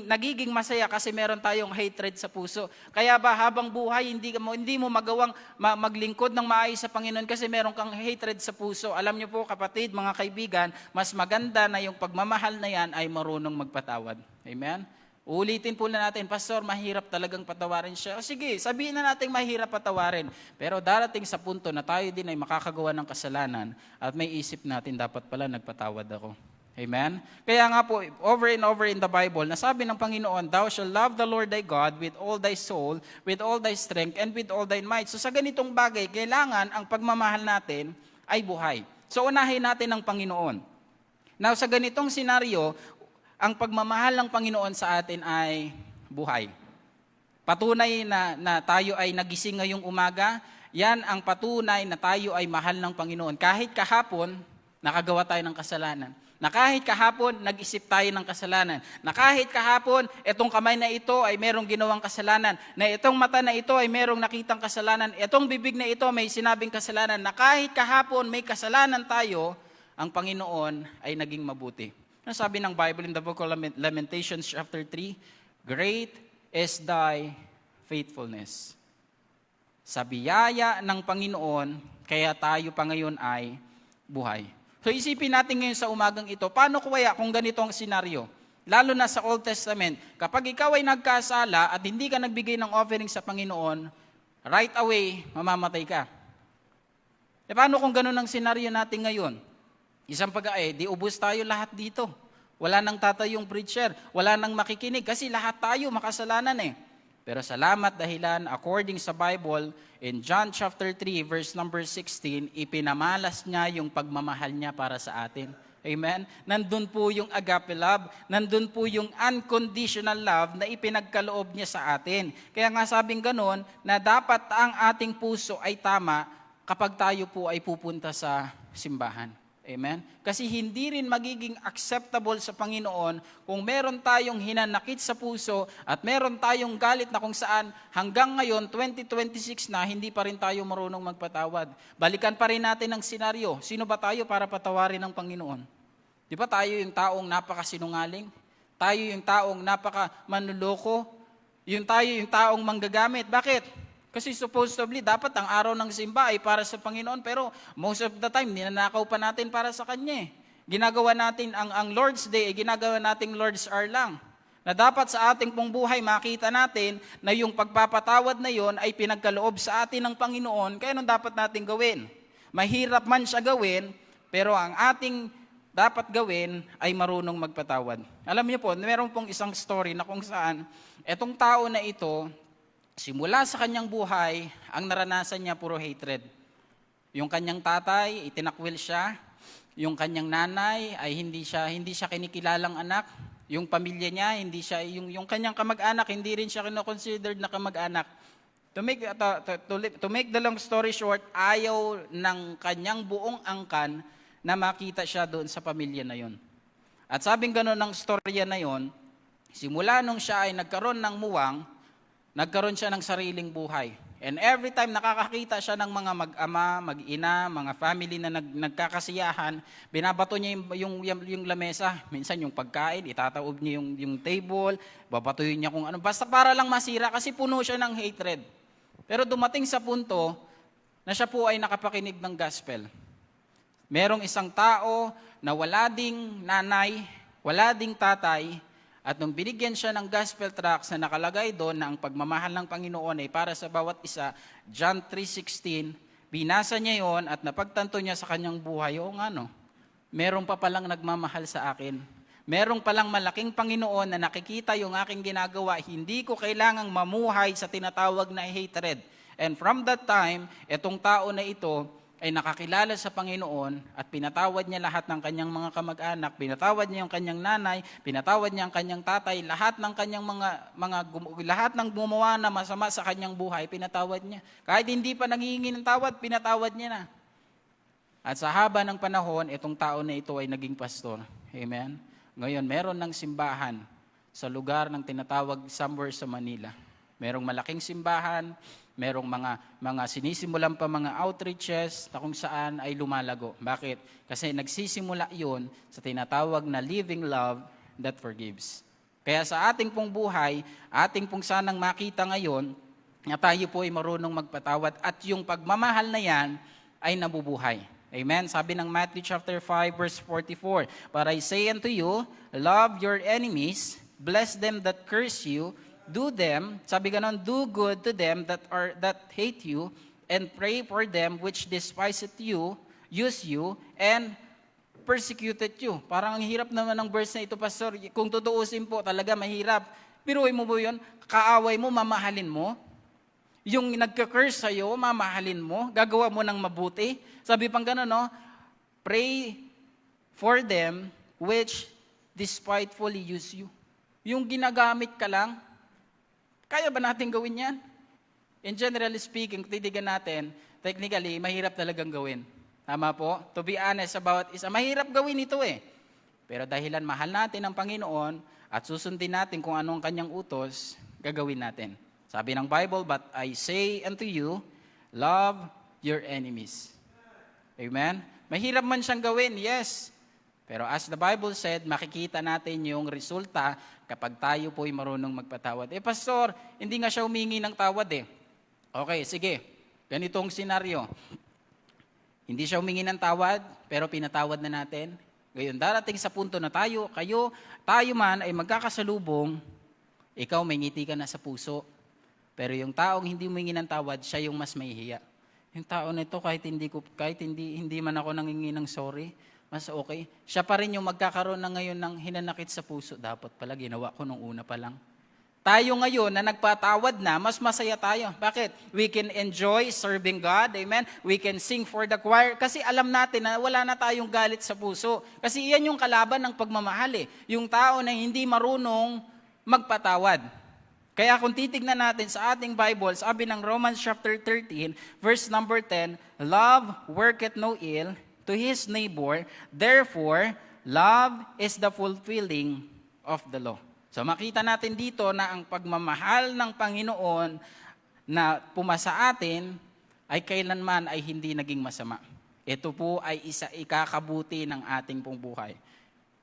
nagiging masaya kasi meron tayong hatred sa puso. Kaya ba habang buhay, hindi mo magawang maglingkod ng maayos sa Panginoon kasi meron kang hatred sa puso. Alam niyo po kapatid, mga kaibigan, mas maganda na yung pagmamahal na yan ay marunong magpatawad. Amen? Ulitin po na natin, Pastor, mahirap talagang patawarin siya. O sige, sabihin na natin mahirap patawarin. Pero darating sa punto na tayo din ay makakagawa ng kasalanan at may isip natin, dapat pala nagpatawad ako. Amen? Kaya nga po, over and over in the Bible, nasabi ng Panginoon, "Thou shalt love the Lord thy God with all thy soul, with all thy strength, and with all thy might." So sa ganitong bagay, kailangan ang pagmamahal natin ay buhay. So unahin natin ang Panginoon. Now sa ganitong senaryo, ang pagmamahal ng Panginoon sa atin ay buhay. Patunay na tayo ay nagising ngayong umaga, yan ang patunay na tayo ay mahal ng Panginoon. Kahit kahapon, nakagawa tayo ng kasalanan. Na kahit kahapon, nag-isip tayo ng kasalanan. Na kahit kahapon, itong kamay na ito ay merong ginawang kasalanan. Na itong mata na ito ay merong nakitang kasalanan. Itong bibig na ito may sinabing kasalanan. Na kahit kahapon may kasalanan tayo, ang Panginoon ay naging mabuti. Ano sabi ng Bible in the book of Lamentations chapter 3? Great is thy faithfulness. Sa biyaya ng Panginoon, kaya tayo pa ngayon ay buhay. So isipin natin ngayon sa umagang ito, paano kaya kung ganito ang senaryo? Lalo na sa Old Testament, kapag ikaw ay nagkasala at hindi ka nagbigay ng offering sa Panginoon, right away, mamamatay ka. E paano kung ganun ang senaryo natin ngayon? Isang di ubos tayo lahat dito. Wala nang tatayong preacher, wala nang makikinig kasi lahat tayo makasalanan eh. Pero salamat dahilan, according sa Bible, in John chapter 3, verse number 16, ipinamalas niya yung pagmamahal niya para sa atin. Amen? Nandun po yung agape love, nandun po yung unconditional love na ipinagkaloob niya sa atin. Kaya nga sabing ganun, na dapat ang ating puso ay tama kapag tayo po ay pupunta sa simbahan. Amen? Kasi hindi rin magiging acceptable sa Panginoon kung meron tayong hinanakit sa puso at meron tayong galit na kung saan hanggang ngayon, 2026 na, hindi pa rin tayo marunong magpatawad. Balikan pa rin natin ang senaryo. Sino ba tayo para patawarin ng Panginoon? Di ba tayo yung taong napakasinungaling? Tayo yung taong napakamanluloko? Tayo yung taong manggagamit. Bakit? Kasi supposedly, dapat ang araw ng simba ay para sa Panginoon, pero most of the time, ninanakaw pa natin para sa Kanya. Ginagawa natin, ang Lord's Day, ginagawa nating Lord's Hour lang. Na dapat sa ating pong buhay, makita natin na yung pagpapatawad na yon ay pinagkaloob sa atin ng Panginoon, kaya anong dapat natin gawin? Mahirap man siya gawin, pero ang ating dapat gawin ay marunong magpatawad. Alam niyo po, meron pong isang story na kung saan, etong tao na ito, simula sa kanyang buhay, ang naranasan niya puro hatred. Yung kanyang tatay, itinakwil siya. Yung kanyang nanay ay hindi siya kinikilalang anak. Yung pamilya niya, yung kanyang kamag-anak, hindi rin siya kinoconsidered na kamag-anak. To make the long story short, ayaw ng kanyang buong angkan na makita siya doon sa pamilya na yon. At sabing gano'n ng storya na yon, simula nung siya ay nagkaroon ng muwang, nagkaroon siya ng sariling buhay. And every time nakakakita siya ng mga mag-ama, mag-ina, mga family na nagkakasiyahan, binabato niya yung lamesa. Minsan yung pagkain, itataob niya yung table, babatuyin niya kung ano. Basta para lang masira kasi puno siya ng hatred. Pero dumating sa punto na siya po ay nakapakinig ng gospel. Merong isang tao na wala ding nanay, wala ding tatay, at nung binigyan siya ng gospel tracts na nakalagay doon na ang pagmamahal ng Panginoon ay para sa bawat isa, John 3:16, binasa niya yon at napagtanto niya sa kanyang buhay, meron pa palang nagmamahal sa akin. Merong palang malaking Panginoon na nakikita yung aking ginagawa, hindi ko kailangang mamuhay sa tinatawag na hatred. And from that time, etong tao na ito ay nakakilala sa Panginoon at pinatawad niya lahat ng kanyang mga kamag-anak, pinatawad niya yung kanyang nanay, pinatawad niya ang kanyang tatay, lahat ng kanyang lahat ng gumawa na masama sa kanyang buhay, pinatawad niya. Kahit hindi pa nanghihingi ng tawad, pinatawad niya na. At sa haba ng panahon, itong tao na ito ay naging pastor. Amen? Ngayon, meron ng simbahan sa lugar ng tinatawag somewhere sa Manila. Merong malaking simbahan, merong mga sinisimulan pa mga outreaches na kung saan ay lumalago. Bakit? Kasi nagsisimula yun sa tinatawag na living love that forgives. Kaya sa ating pong buhay, ating pong sanang makita ngayon na tayo po ay marunong magpatawad at yung pagmamahal na yan ay nabubuhay. Amen? Sabi ng Matthew chapter 5 verse 44, "But I say unto you, love your enemies, bless them that curse you, do do good to them that hate you, and pray for them which despiseth you, use you, and persecuted you." Parang ang hirap naman ng verse na ito, Pastor. Kung tutuusin po, talaga mahirap. Biruin mo po yun, kaaway mo, mamahalin mo. Yung nagka-curse sa'yo, mamahalin mo, gagawa mo ng mabuti. Sabi pang gano'n, pray for them which despitefully use you. Yung ginagamit ka lang, kaya ba natin gawin yan? In generally speaking, titigan natin, technically, mahirap talagang gawin. Tama po? To be honest, about isa, mahirap gawin ito eh. Pero dahilan mahal natin ang Panginoon at susundin natin kung anong kanyang utos, gagawin natin. Sabi ng Bible, "But I say unto you, love your enemies." Amen? Mahirap man siyang gawin, yes. Pero as the Bible said, makikita natin yung resulta kapag tayo po'y marunong magpatawad. Pastor, hindi nga siya humingi ng tawad eh. Okay, sige. Ganitong senaryo. Hindi siya humingi ng tawad, pero pinatawad na natin. Ngayon, darating sa punto na tayo man ay magkakasalubong, ikaw may ngiti ka na sa puso. Pero yung taong hindi humingi ng tawad, siya yung mas mahihiya. Yung tao na ito, kahit hindi man ako nangingi ng sorry, mas okay. Siya pa rin yung magkakaroon na ngayon ng hinanakit sa puso. Dapat pala, ginawa ko nung una pa lang. Tayo ngayon na nagpatawad na, mas masaya tayo. Bakit? We can enjoy serving God, amen? We can sing for the choir. Kasi alam natin na wala na tayong galit sa puso. Kasi iyan yung kalaban ng pagmamahal eh. Yung tao na hindi marunong magpatawad. Kaya kung titignan natin sa ating Bible, sabi ng Romans chapter 13, verse number 10, love worketh no ill to his neighbor, therefore, love is the fulfilling of the law. So makita natin dito na ang pagmamahal ng Panginoon na pumasa atin ay kailanman ay hindi naging masama. Ito po ay ikakabuti ng ating pong buhay.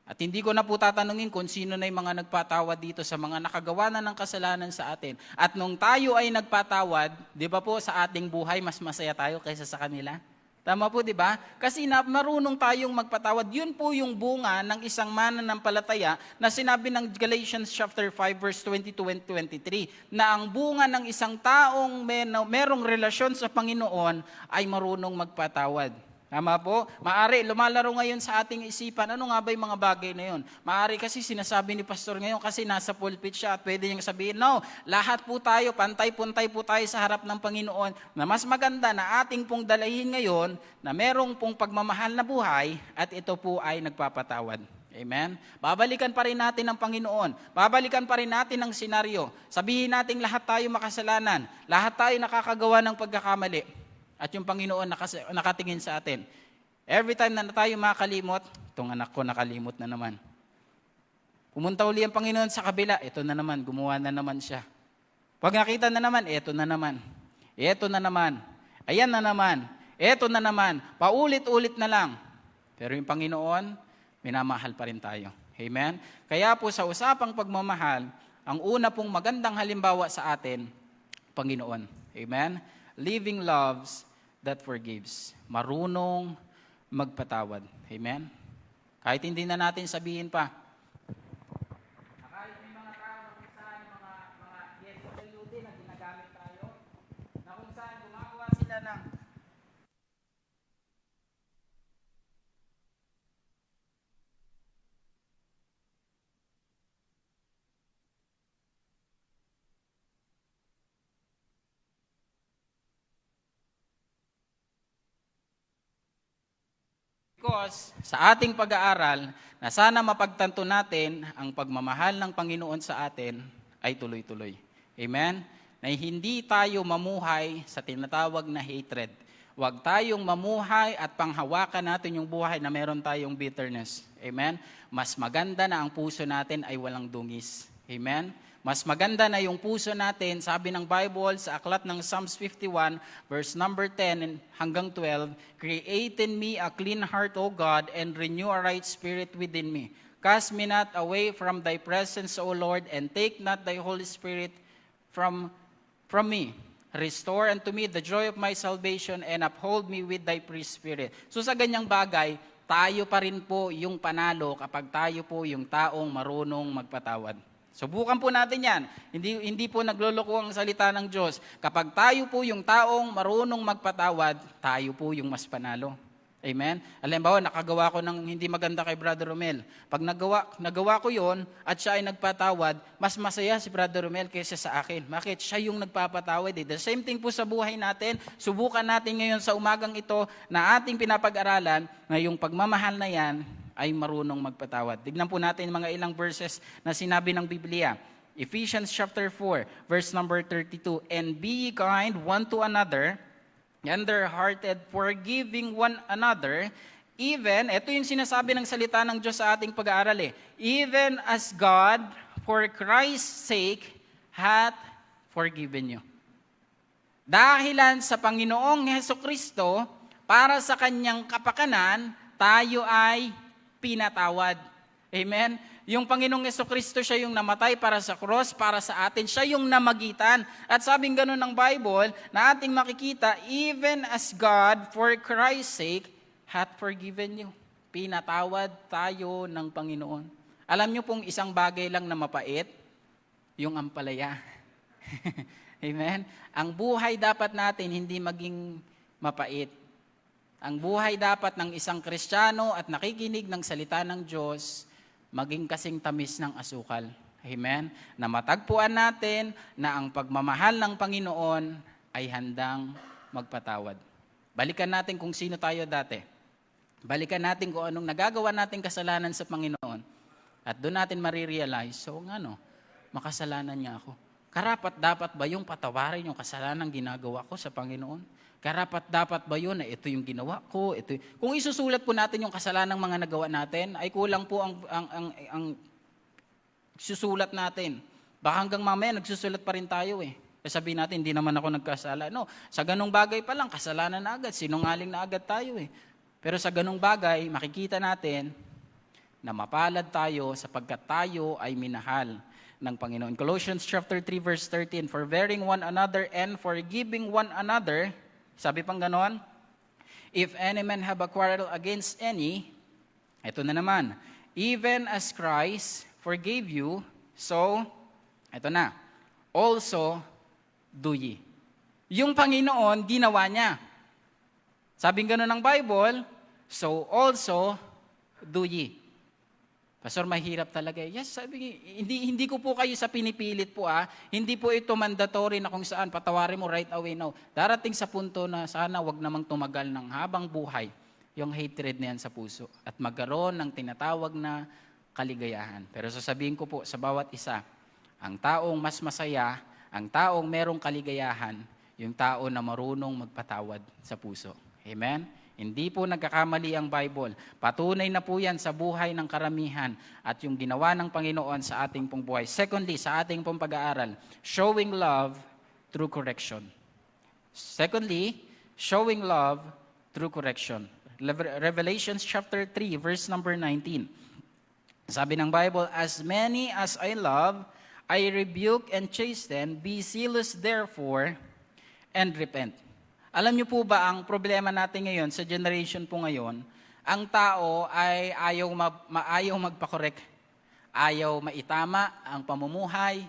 At hindi ko na po tatanungin kung sino na yung mga nagpatawad dito sa mga nakagawa na ng kasalanan sa atin. At nung tayo ay nagpatawad, di ba po sa ating buhay mas masaya tayo kaysa sa kanila? Tama po, di ba? Kasi marunong tayong magpatawad. Yun po yung bunga ng isang mananampalataya na sinabi ng Galatians chapter 5 verse 22 and 23 na ang bunga ng isang taong merong relasyon sa Panginoon ay marunong magpatawad. Tama po? Maari, lumalaro ngayon sa ating isipan, ano nga ba yung mga bagay na yun? Maari kasi sinasabi ni Pastor ngayon kasi nasa pulpit siya at pwede niyang sabihin, no, lahat po tayo, pantay-puntay po tayo sa harap ng Panginoon na mas maganda na ating pong dalahin ngayon na merong pong pagmamahal na buhay at ito po ay nagpapatawad. Amen? Babalikan pa rin natin ang Panginoon. Babalikan pa rin natin ang senaryo. Sabihin natin lahat tayo makasalanan. Lahat tayo nakakagawa ng pagkakamali. At yung Panginoon nakatingin sa atin. Every time na tayo makakalimot, itong anak ko nakalimot na naman. Pumunta uli ang Panginoon sa kabila, ito na naman, gumawa na naman siya. Pag nakita na naman, ito na naman. Ito na naman. Ayan na naman. Ito na naman. Paulit-ulit na lang. Pero yung Panginoon, minamahal pa rin tayo. Amen? Kaya po sa usapang pagmamahal, ang una pong magandang halimbawa sa atin, Panginoon. Amen? Living loves that forgives. Marunong magpatawad. Amen? Kahit hindi na natin sabihin pa. Kahit may mga tao na kung saan mga SWD na ginagamit tayo, na kung saan gumagawa sila ng because sa ating pag-aaral, na sana mapagtanto natin ang pagmamahal ng Panginoon sa atin ay tuloy-tuloy. Amen? Na hindi tayo mamuhay sa tinatawag na hatred. Huwag tayong mamuhay at panghawakan natin yung buhay na meron tayong bitterness. Amen? Mas maganda na ang puso natin ay walang dungis. Amen? Mas maganda na yung puso natin, sabi ng Bible sa aklat ng Psalms 51, verse number 10 hanggang 12, create in me a clean heart, O God, and renew a right spirit within me. Cast me not away from thy presence, O Lord, and take not thy Holy Spirit from me. Restore unto me the joy of my salvation, and uphold me with thy free spirit. So sa ganyang bagay, tayo pa rin po yung panalo kapag tayo po yung taong marunong magpatawad. Subukan po natin yan. Hindi po nagloloko ang salita ng Diyos. Kapag tayo po yung taong marunong magpatawad, tayo po yung mas panalo. Amen? Halimbawa, nakagawa ko ng hindi maganda kay Brother Romel. Pag nagawa ko yon at siya ay nagpatawad, mas masaya si Brother Romel kaysa sa akin. Bakit? Siya yung nagpapatawad. The same thing po sa buhay natin. Subukan natin ngayon sa umagang ito na ating pinapag-aralan na yung pagmamahal na yan ay marunong magpatawad. Tignan po natin mga ilang verses na sinabi ng Biblia. Ephesians chapter 4, verse number 32, and be ye kind one to another, tender-hearted, forgiving one another, even, ito yung sinasabi ng salita ng Diyos sa ating pag-aaral even as God, for Christ's sake, hath forgiven you. Dahilan sa Panginoong Hesukristo, para sa kanyang kapakanan, tayo ay pinatawad. Amen? Yung Panginoong Jesucristo, siya yung namatay para sa cross, para sa atin. Siya yung namagitan. At sabing ganun ng Bible, na ating makikita, even as God, for Christ's sake, hath forgiven you. Pinatawad tayo ng Panginoon. Alam niyo pong isang bagay lang na mapait, yung ampalaya. Amen? Ang buhay dapat natin hindi maging mapait. Ang buhay dapat ng isang Kristiyano at nakikinig ng salita ng Diyos, maging kasing tamis ng asukal. Amen? Na matagpuan natin na ang pagmamahal ng Panginoon ay handang magpatawad. Balikan natin kung sino tayo dati. Balikan natin kung anong nagagawa nating kasalanan sa Panginoon. At doon natin marirealize, so makasalanan niya ako. Karapat dapat ba yung patawarin yung kasalanan ginagawa ko sa Panginoon? Karapat dapat ba yun na ito yung ginawa ko? Kung isusulat po natin yung kasalanan ng mga nagawa natin, ay kulang po ang susulat natin. Baka hanggang mamaya nagsusulat pa rin tayo eh. Sabihin natin, hindi naman ako nagkasala. No, sa ganung bagay pa lang, kasalanan na agad, sinungaling na agad tayo eh. Pero sa ganung bagay, makikita natin na mapalad tayo sapagkat tayo ay minahal ng Panginoon. Colossians chapter 3 verse 13, forbearing one another and forgiving one another. Sabi pang ganon, if any man have a quarrel against any, ito na naman, even as Christ forgave you, so, ito na, also do ye. Yung Panginoon, ginawa niya. Sabing ganon ng Bible, so also do ye. Pastor, mahirap talaga. Yes, sabi, hindi ko po kayo sa pinipilit po Hindi po ito mandatory na kung saan patawarin mo right away. No. Darating sa punto na sana wag namang tumagal ng habang buhay yung hatred na yan sa puso at magkaroon ng tinatawag na kaligayahan. Pero sasabihin ko po sa bawat isa, ang taong mas masaya, ang taong merong kaligayahan, yung tao na marunong magpatawad sa puso. Amen? Hindi po nagkakamali ang Bible. Patunay na po yan sa buhay ng karamihan at yung ginawa ng Panginoon sa ating pong buhay. Secondly, sa ating pong pag-aaral, showing love through correction. Secondly, showing love through correction. Revelations chapter 3, verse number 19. Sabi ng Bible, as many as I love, I rebuke and chasten, be zealous therefore, and repent. Alam niyo po ba ang problema natin ngayon, sa generation po ngayon, ang tao ay ayaw magpakorek, ayaw maitama ang pamumuhay.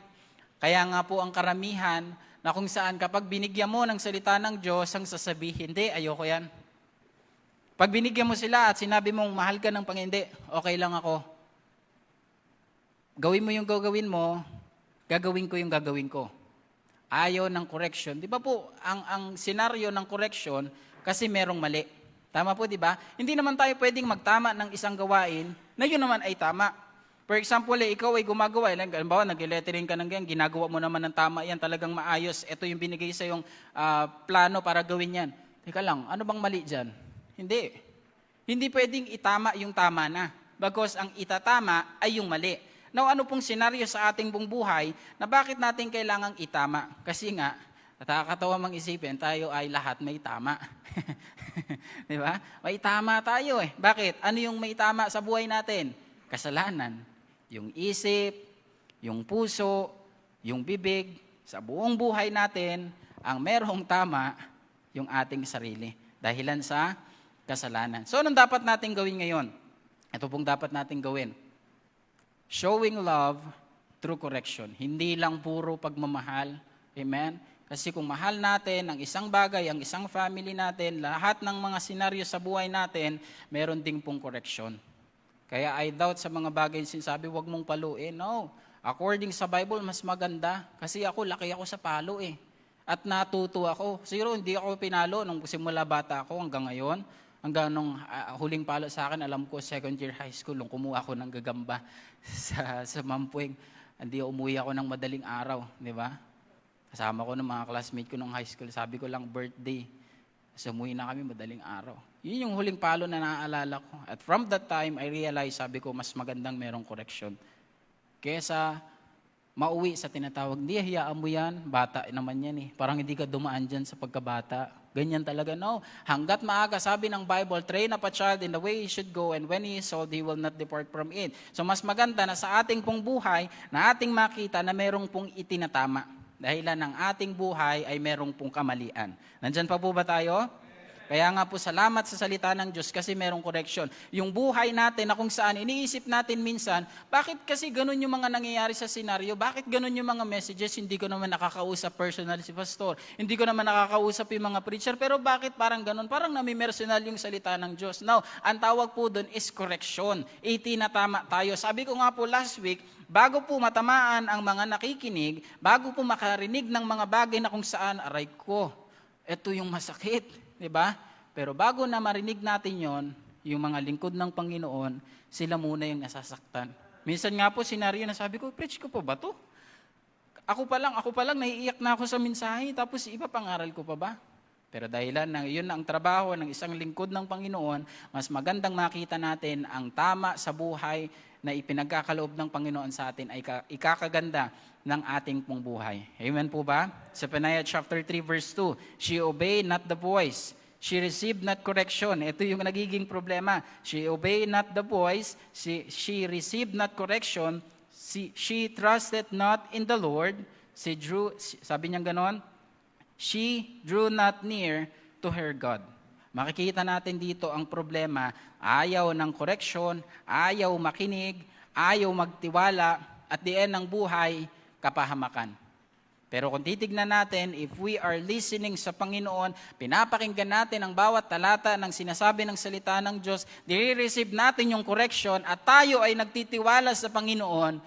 Kaya nga po ang karamihan na kung saan kapag binigyan mo ng salita ng Diyos, ang sasabihin, hindi, ayoko yan. Pag binigyan mo sila at sinabi mong mahal ka ng Panginoon, hindi, okay lang ako. Gawin mo yung gagawin mo, gagawin ko yung gagawin ko. Ayaw ng correction. Di ba po, ang senaryo ng correction, kasi merong mali. Tama po, di ba? Hindi naman tayo pwedeng magtama ng isang gawain na yun naman ay tama. For example, ikaw ay gumagawa. Halimbawa, nag-lettering ka ng ganyan, ginagawa mo naman ng tama yan, talagang maayos. Ito yung binigay sa yung plano para gawin yan. Teka lang, ano bang mali dyan? Hindi. Hindi pwedeng itama yung tama na. Because ang itatama ay yung mali. Now, ano pong senaryo sa ating buong buhay na bakit natin kailangang itama? Kasi nga, nakakatawa mang isipin, tayo ay lahat may tama. Di ba? May tama tayo eh. Bakit? Ano yung may tama sa buhay natin? Kasalanan. Yung isip, yung puso, yung bibig, sa buong buhay natin, ang merong tama, yung ating sarili. Dahilan sa kasalanan. So, anong dapat natin gawin ngayon? Ito pong dapat natin gawin. Showing love through correction. Hindi lang puro pagmamahal. Amen? Kasi kung mahal natin ang isang bagay, ang isang family natin, lahat ng mga senaryo sa buhay natin, meron ding pong correction. Kaya I doubt sa mga bagay sinasabi, huwag mong paluin. No. According sa Bible, mas maganda. Kasi ako, laki ako sa palo eh. At natuto ako. Siguro hindi ako pinalo nung simula bata ako hanggang ngayon. Hanggang nung huling palo sa akin, alam ko, second year high school, nung kumuha ako ng gagamba sa Mampueng. Hindi umuwi ako ng madaling araw, di ba? Kasama ko ng mga classmate ko nung high school. Sabi ko lang, birthday. So, umuwi na kami madaling araw. Yun yung huling palo na naaalala ko. At from that time, I realized, sabi ko, mas magandang merong correction. Kesa mauwi sa tinatawag, hindi, hayaan mo yan, bata naman yan eh. Parang hindi ka dumaan dyan sa pagkabata. Ganyan talaga, no. Hanggat maaga, sabi ng Bible, train up a child in the way he should go, and when he is old, he will not depart from it. So mas maganda na sa ating pong buhay, na ating makita na merong pong itinatama. Dahilan ng ating buhay ay merong pong kamalian. Nandyan pa po ba tayo? Kaya nga po, salamat sa salita ng Diyos kasi merong correction. Yung buhay natin na kung saan iniisip natin minsan, bakit kasi ganun yung mga nangyayari sa senaryo? Bakit ganun yung mga messages? Hindi ko naman nakakausap personal si pastor. Hindi ko naman nakakausap yung mga preacher. Pero bakit parang ganun? Parang nami-personal yung salita ng Diyos. Now, ang tawag po doon is correction. Itinatama tayo. Sabi ko nga po last week, bago po matamaan ang mga nakikinig, bago po makarinig ng mga bagay na kung saan, aray ko, ito yung masakit. Diba? Pero bago na marinig natin yon, yung mga lingkod ng Panginoon, sila muna yung nasasaktan. Minsan nga po, senaryo na sabi ko, preach ko po ba to? Ako pa lang, naiiyak na ako sa mensahe, tapos iba pangaral ko pa ba? Pero dahilan na yun ang trabaho ng isang lingkod ng Panginoon, mas magandang makita natin ang tama sa buhay na ipinagkakaloob ng Panginoon sa atin ay ikakaganda ng ating pong buhay. Amen po ba? Sa Zephaniah chapter 3 verse 2, she obeyed not the voice, she received not correction. Ito yung nagiging problema. She obeyed not the voice, she received not correction, she trusted not in the Lord, sabi niya ganon, she drew not near to her God. Makikita natin dito ang problema, ayaw ng correction, ayaw makinig, ayaw magtiwala, at the end ng buhay, kapahamakan. Pero kung titignan natin, if we are listening sa Panginoon, pinapakinggan natin ang bawat talata ng sinasabi ng salita ng Diyos, nire-receive natin yung correction, at tayo ay nagtitiwala sa Panginoon,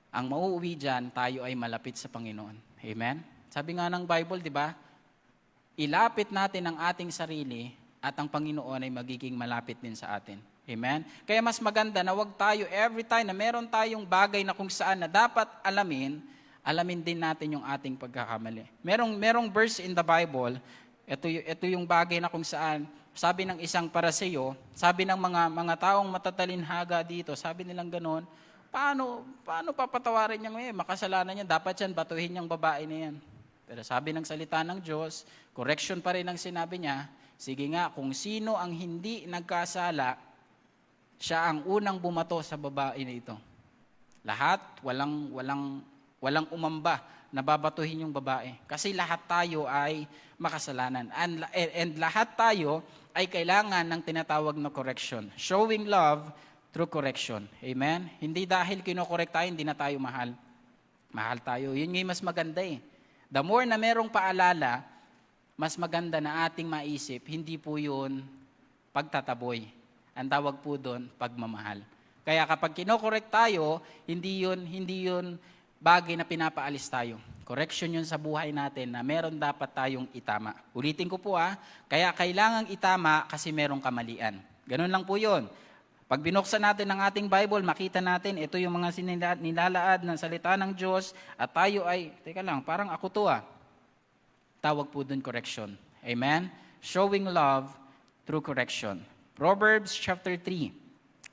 ang mauuwi dyan, tayo ay malapit sa Panginoon. Amen? Sabi nga ng Bible, di ba? Ilapit natin ang ating sarili at ang Panginoon ay magiging malapit din sa atin. Amen? Kaya mas maganda na wag tayo every time na meron tayong bagay na kung saan na dapat alamin din natin yung ating pagkakamali. Merong verse in the Bible, ito yung bagay na kung saan, sabi ng isang Pariseo, sabi ng mga taong matatalinhaga dito, sabi nilang gano'n, paano papatawarin niya ngayon? Makasalanan niya, dapat yan, batuhin niyang babae na yan. Pero sabi ng salita ng Diyos, correction pa rin ang sinabi niya, sige nga, kung sino ang hindi nagkasala, siya ang unang bumato sa babae na ito. Lahat, walang umamba na babatuhin yung babae. Kasi lahat tayo ay makasalanan. And lahat tayo ay kailangan ng tinatawag na correction. Showing love through correction. Amen? Hindi dahil kinokorek tayo, hindi na tayo mahal. Mahal tayo. Yun yung mas maganda eh. The more na merong paalala, mas maganda na ating maisip, hindi po yun pagtataboy. Ang tawag po doon, pagmamahal. Kaya kapag kinokorek tayo, hindi yun bagay na pinapaalis tayo. Correction yun sa buhay natin na meron dapat tayong itama. Ulitin ko po kaya kailangang itama kasi merong kamalian. Ganun lang po yun. Pag binuksan natin ang ating Bible, makita natin, ito yung mga nilalaad ng salita ng Diyos, at tayo ay, teka lang, parang ako to Tawag po dun correction. Amen? Showing love through correction. Proverbs chapter 3,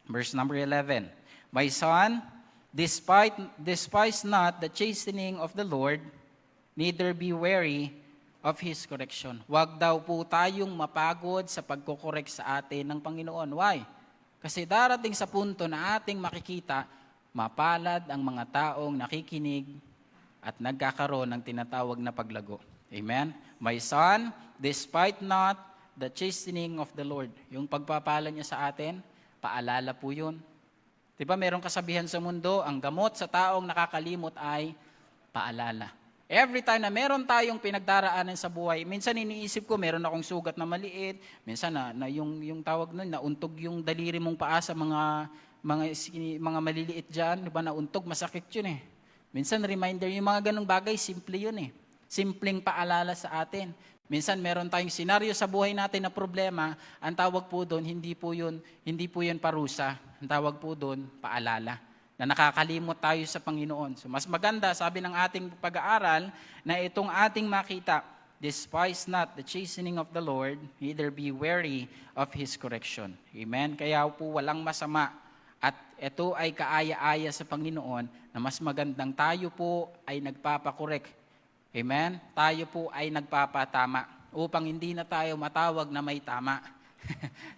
verse number 11. My son, despise not the chastening of the Lord, neither be weary of His correction. Huwag daw po tayong mapagod sa pagkukorek sa atin ng Panginoon. Why? Kasi darating sa punto na ating makikita, mapalad ang mga taong nakikinig at nagkakaroon ng tinatawag na paglago. Amen? My son, despite not the chastening of the Lord. Yung pagpapala niya sa atin, paalala po yun. Diba merong kasabihan sa mundo, ang gamot sa taong nakakalimot ay paalala. Every time na meron tayong pinagdaraanan sa buhay, minsan iniisip ko, meron akong sugat na maliit, minsan na yung tawag nun, nauntog yung daliri mong paa sa mga maliliit dyan, diba, nauntog, masakit yun eh. Minsan reminder, yung mga ganung bagay, simple yun eh. Simpleng paalala sa atin. Minsan meron tayong senaryo sa buhay natin na problema, ang tawag po doon, hindi po yun parusa, ang tawag po doon, paalala. Na nakakalimot tayo sa Panginoon. So mas maganda, sabi ng ating pag-aaral, na itong ating makita, despise not the chastening of the Lord, neither be weary of His correction. Amen? Kaya po walang masama. At ito ay kaaya-aya sa Panginoon na mas magandang tayo po ay nagpapakorek. Amen? Tayo po ay nagpapatama. upang hindi na tayo matawag na may tama.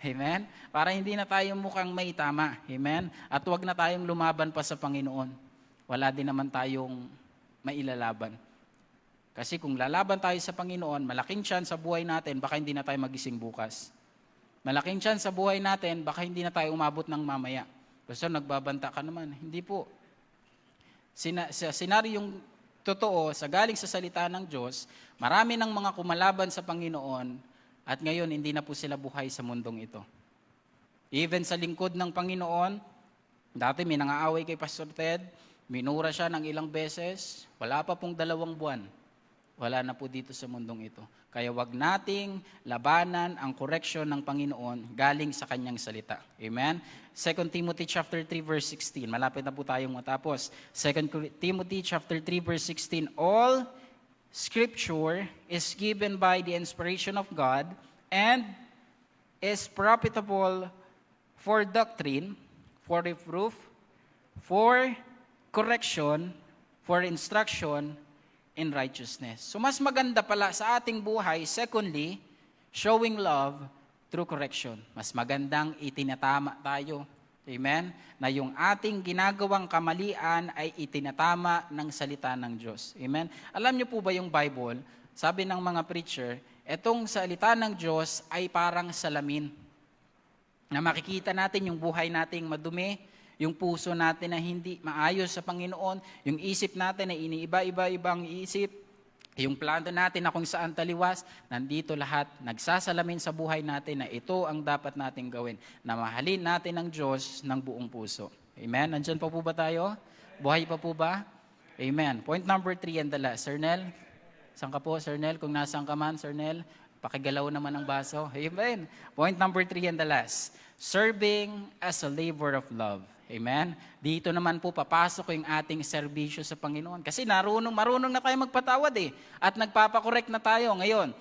Amen? Para hindi na tayo mukhang may tama. Amen? At huwag na tayong lumaban pa sa Panginoon. Wala din naman tayong mailalaban. Kasi kung lalaban tayo sa Panginoon, malaking chance sa buhay natin, baka hindi na tayo magising bukas. Malaking chance sa buhay natin, baka hindi na tayo umabot ng mamaya. Kasi nagbabanta ka naman. Hindi po. Sa senaryong totoo, sa galing sa salita ng Diyos, marami ng mga kumalaban sa Panginoon at ngayon hindi na po sila buhay sa mundong ito. Even sa lingkod ng Panginoon, dati may nangaaway kay Pastor Ted, minura siya ng ilang beses, wala pa pong 2 buwan. Wala na po dito sa mundong ito. Kaya wag nating labanan ang correction ng Panginoon galing sa kanyang salita. Amen? 2 Timothy chapter 3 verse 16. Malapit na po tayong matapos. 2 Timothy chapter 3 verse 16. All Scripture is given by the inspiration of God and is profitable for doctrine, for reproof, for correction, for instruction in righteousness. So mas maganda pala sa ating buhay, secondly, showing love through correction. Mas magandang itinatama tayo. Amen? Na yung ating ginagawang kamalian ay itinatama ng salita ng Diyos. Amen? Alam niyo po ba yung Bible, sabi ng mga preacher, etong salita ng Diyos ay parang salamin. Na makikita natin yung buhay nating madumi, yung puso natin na hindi maayos sa Panginoon, yung isip natin na iniiba-ibang isip, yung plano natin na kung saan taliwas, nandito lahat, nagsasalamin sa buhay natin na ito ang dapat nating gawin, na mahalin natin ang Diyos ng buong puso. Amen? Nandyan pa po ba tayo? Buhay pa po ba? Amen. Point number 3 and the last. Sir Nel? Saan ka po, Sir Nel? Kung nasaan ka man, Sir Nel, pakigalaw naman ang baso. Amen. Point number 3 and the last. Serving as a labor of love. Amen? Dito naman po papasok yung ating serbisyo sa Panginoon. Kasi marunong na tayo magpatawad eh. At nagpapakorek na tayo ngayon.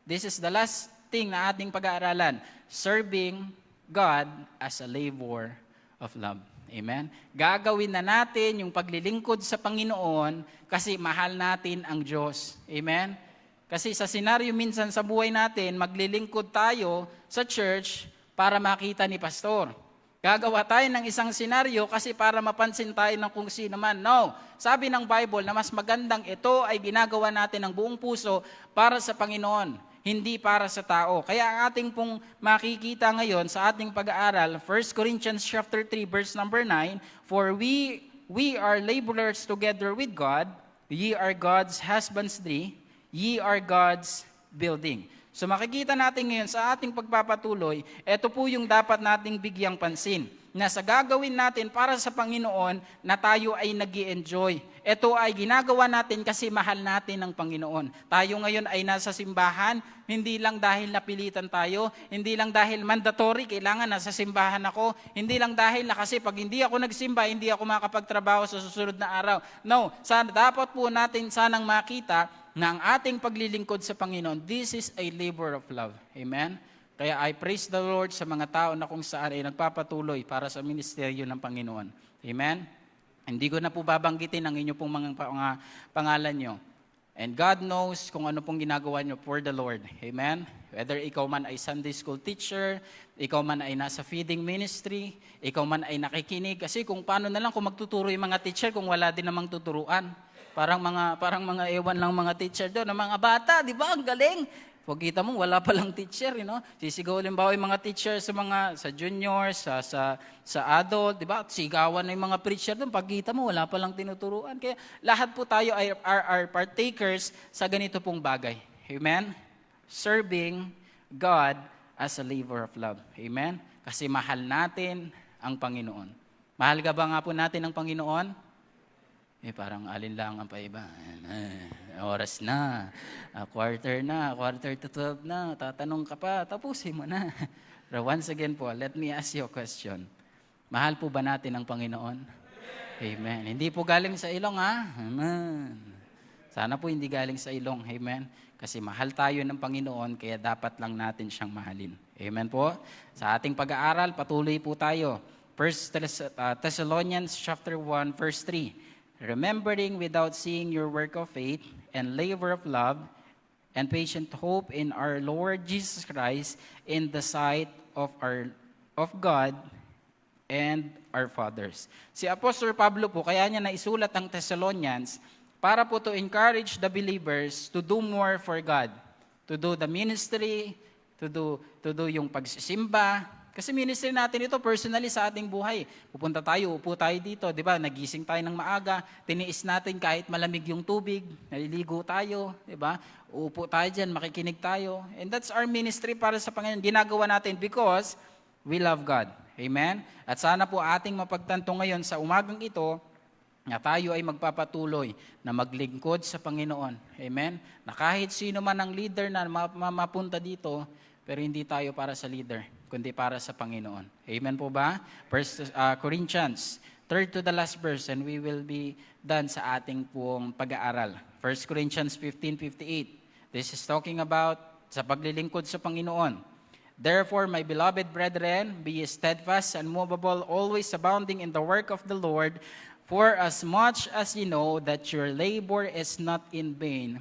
This is the last thing na ating pag-aaralan. Serving God as a labor of love. Amen? Gagawin na natin yung paglilingkod sa Panginoon kasi mahal natin ang Diyos. Amen? Kasi sa senaryo minsan sa buhay natin, maglilingkod tayo sa church para makita ni pastor. Gagawa tayo ng isang senaryo kasi para mapansin tayo ng kung sino man. No. Sabi ng Bible na mas magandang ito ay ginagawa natin ng buong puso para sa Panginoon, hindi para sa tao. Kaya ang ating pong makikita ngayon sa ating pag-aaral, 1 Corinthians chapter 3 verse number 9, For we are laborers together with God, ye are God's husbandry, ye are God's building. So makikita natin ngayon sa ating pagpapatuloy, ito po yung dapat nating bigyang pansin, na sa gagawin natin para sa Panginoon na tayo ay nag-i-enjoy. Ito ay ginagawa natin kasi mahal natin ang Panginoon. Tayo ngayon ay nasa simbahan, hindi lang dahil napilitan tayo, hindi lang dahil mandatory, kailangan nasa simbahan ako, hindi lang dahil na kasi pag hindi ako nagsimba, hindi ako makapagtrabaho sa susunod na araw. No, dapat po natin sanang makita na ang ating paglilingkod sa Panginoon, this is a labor of love. Amen? Kaya I praise the Lord sa mga tao na kung saan ay nagpapatuloy para sa ministeryo ng Panginoon. Amen? Hindi ko na po babanggitin ang inyo pong mga pangalan nyo. And God knows kung ano pong ginagawa nyo for the Lord. Amen? Whether ikaw man ay Sunday school teacher, ikaw man ay nasa feeding ministry, ikaw man ay nakikinig. Kasi kung paano na lang kung magtuturo yung mga teacher kung wala din namang tuturuan. Parang mga ewan lang mga teacher doon, ng mga bata, di ba? Ang galing. Pag kita mo, wala palang teacher, you know? Sisigaw limbawa yung mga teacher sa juniors, sa adult, di ba? Sigawan na yung mga preacher doon. Pag kita mo, wala palang tinuturuan. Kaya lahat po tayo are partakers sa ganito pong bagay. Amen? Serving God as a labor of love. Amen? Kasi mahal natin ang Panginoon. Mahal ka ba nga po natin ang Panginoon? Parang alinlangan pa iba. Oras na, quarter to 12 na, tatanong ka pa, tapusin mo na. Pero once again po, let me ask you a question. Mahal po ba natin ang Panginoon? Amen. Hindi po galing sa ilong, ha? Amen. Sana po hindi galing sa ilong. Amen. Kasi mahal tayo ng Panginoon, kaya dapat lang natin siyang mahalin. Amen po. Sa ating pag-aaral, patuloy po tayo. 1 Thessalonians chapter 1, verse 3. Remembering without seeing your work of faith and labor of love and patient hope in our Lord Jesus Christ in the sight of God and our fathers. Si Apostle Pablo po, kaya niya naisulat ang Thessalonians para po to encourage the believers to do more for God, to do the ministry, to do yung pagsisimba. Kasi ministry natin ito personally sa ating buhay. Pupunta tayo, upo tayo dito, di ba? Nagising tayo ng maaga, tiniis natin kahit malamig yung tubig, naliligo tayo, di ba? Uupo tayo dyan, makikinig tayo. And that's our ministry para sa Panginoon. Ginagawa natin because we love God. Amen? At sana po ating mapagtanto ngayon sa umagang ito, na tayo ay magpapatuloy na maglingkod sa Panginoon. Amen? Na kahit sino man ang leader na mapunta dito, pero hindi tayo para sa leader, kundi para sa Panginoon. Amen po ba? Corinthians, third to the last verse, and we will be done sa ating pong pag-aaral. 1 Corinthians 15:58. This is talking about sa paglilingkod sa Panginoon. Therefore, my beloved brethren, be steadfast and unmovable, always abounding in the work of the Lord, for as much as you know that your labor is not in vain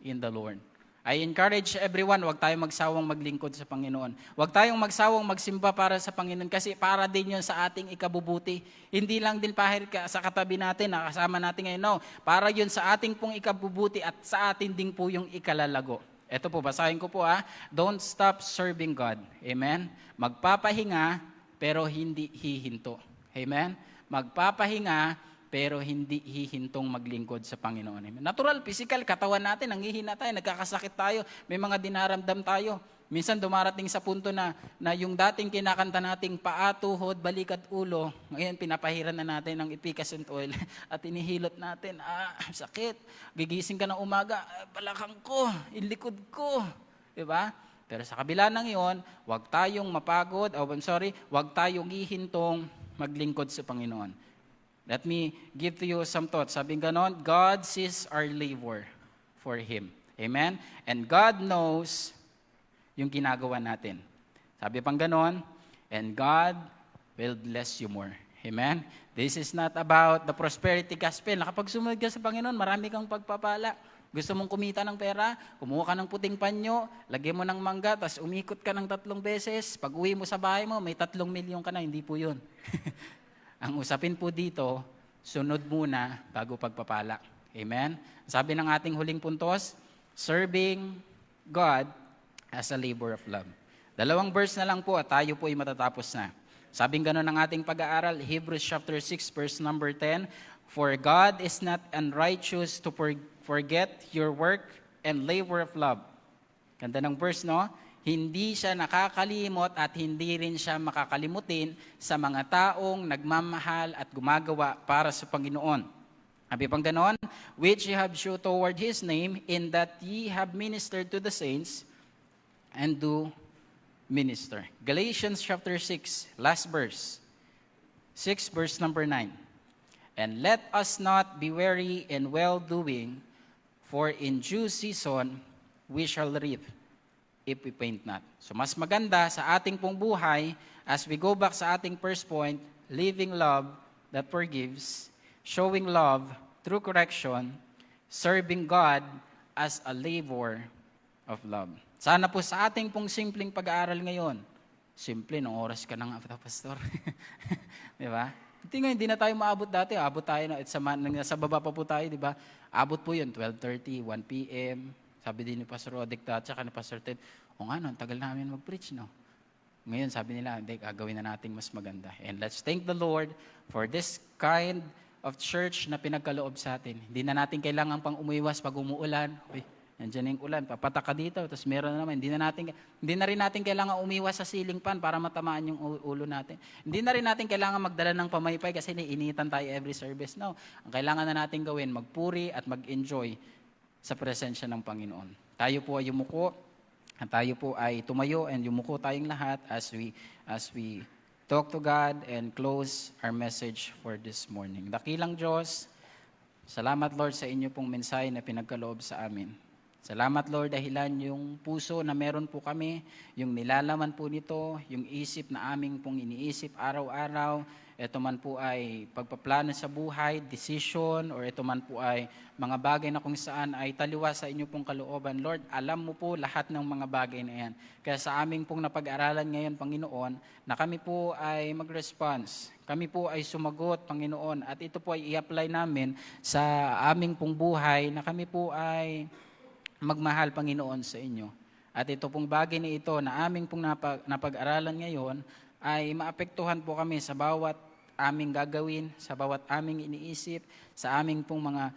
in the Lord. I encourage everyone, huwag tayong magsawang maglingkod sa Panginoon. Huwag tayong magsawang magsimba para sa Panginoon kasi para din yun sa ating ikabubuti. Hindi lang din pahir sa katabi natin, nakasama natin ngayon. No, para yun sa ating pong ikabubuti at sa atin din po yung ikalalago. Ito po, basahin ko po Don't stop serving God. Amen? Magpapahinga pero hindi hihinto. Amen? Magpapahinga pero hindi hihintong maglingkod sa Panginoon. Amen. Natural, physical, katawan natin, nanghihina tayo, nagkakasakit tayo, may mga dinaramdam tayo. Minsan dumarating sa punto na yung dating kinakanta nating paa, tuhod, balik at ulo, ngayon pinapahiran na natin ng efficacent oil at inihilot natin, sakit. Gigising ka ng umaga, balakang ko, ilikod ko. Diba? Pero sa kabila ng iyon, huwag tayong mapagod, huwag tayong hihintong maglingkod sa Panginoon. Let me give to you some thoughts. Sabi ganon, God sees our labor for Him. Amen? And God knows yung ginagawa natin. Sabi pang ganon, and God will bless you more. Amen? This is not about the prosperity gospel. Kapag sumunod ka sa Panginoon, marami kang pagpapala. Gusto mong kumita ng pera, kumuha ka ng puting panyo, lagyan mo ng mangga, tapos umikot ka ng 3 beses. Pag uwi mo sa bahay mo, may 3 milyon ka na. Hindi po yun. Ang usapin po dito, sunod muna bago pagpapala. Amen? Sabi ng ating huling puntos, serving God as a labor of love. 2 verse na lang po at tayo po ay matatapos na. Sabing gano'n ng ating pag-aaral, Hebrews chapter 6 verse number 10, For God is not unrighteous to forget your work and labor of love. Ganda ng verse, no? Hindi siya nakakalimot at hindi rin siya makakalimutin sa mga taong nagmamahal at gumagawa para sa Panginoon. Sabi pang ganon, which ye have showed toward His name, in that ye have ministered to the saints and do minister. Galatians chapter 6, last verse. 6 verse number 9. And let us not be weary in well-doing, for in due season we shall reap, if we faint not. So mas maganda sa ating pong buhay, as we go back sa ating first point, living love that forgives, showing love through correction, serving God as a labor of love. Sana po sa ating pong simpleng pag-aaral ngayon, simple, nung oras ka ng pastor. Di ba? Hindi na tayo maabot dati. Abot tayo sa baba pa po tayo, di ba? Abot po yun, 12:30, 1 p.m., sabi din ni Pastor Odicta at saka ni Pastor Ted, ang tagal namin mag-preach, no? Ngayon, sabi nila, hindi, gagawin na natin mas maganda. And let's thank the Lord for this kind of church na pinagkaloob sa atin. Hindi na natin kailangan pang umuiwas pag umuulan. Uy, nandiyan yung ulan, papatak ka dito, tapos meron na naman. Hindi na rin natin kailangan umiwas sa ceiling fan para matamaan yung ulo natin. Hindi na rin natin kailangan magdala ng pamaypay kasi iniinitan tayo every service. No, ang kailangan na natin gawin, magpuri at mag-enjoy sa presensya ng Panginoon. Tayo po ay yumuko, at tayo po ay tumayo and yumuko tayong lahat as we talk to God and close our message for this morning. Dakilang Diyos, salamat Lord sa inyo pong mensahe na pinagkaloob sa amin. Salamat Lord dahilan yung puso na meron po kami, yung nilalaman po nito, yung isip na aming pong iniisip araw-araw, ito man po ay pagpaplano sa buhay, decision, or ito man po ay mga bagay na kung saan ay taliwa sa inyo pong kalooban. Lord, alam mo po lahat ng mga bagay na yan. Kaya sa aming pong napag-aralan ngayon, Panginoon, na kami po ay mag-response. Kami po ay sumagot, Panginoon, at ito po ay i-apply namin sa aming pong buhay na kami po ay magmahal, Panginoon, sa inyo. At ito pong bagay na ito na aming pong napag-aralan ngayon ay maapektuhan po kami sa bawat aming gagawin, sa bawat aming iniisip, sa aming pong mga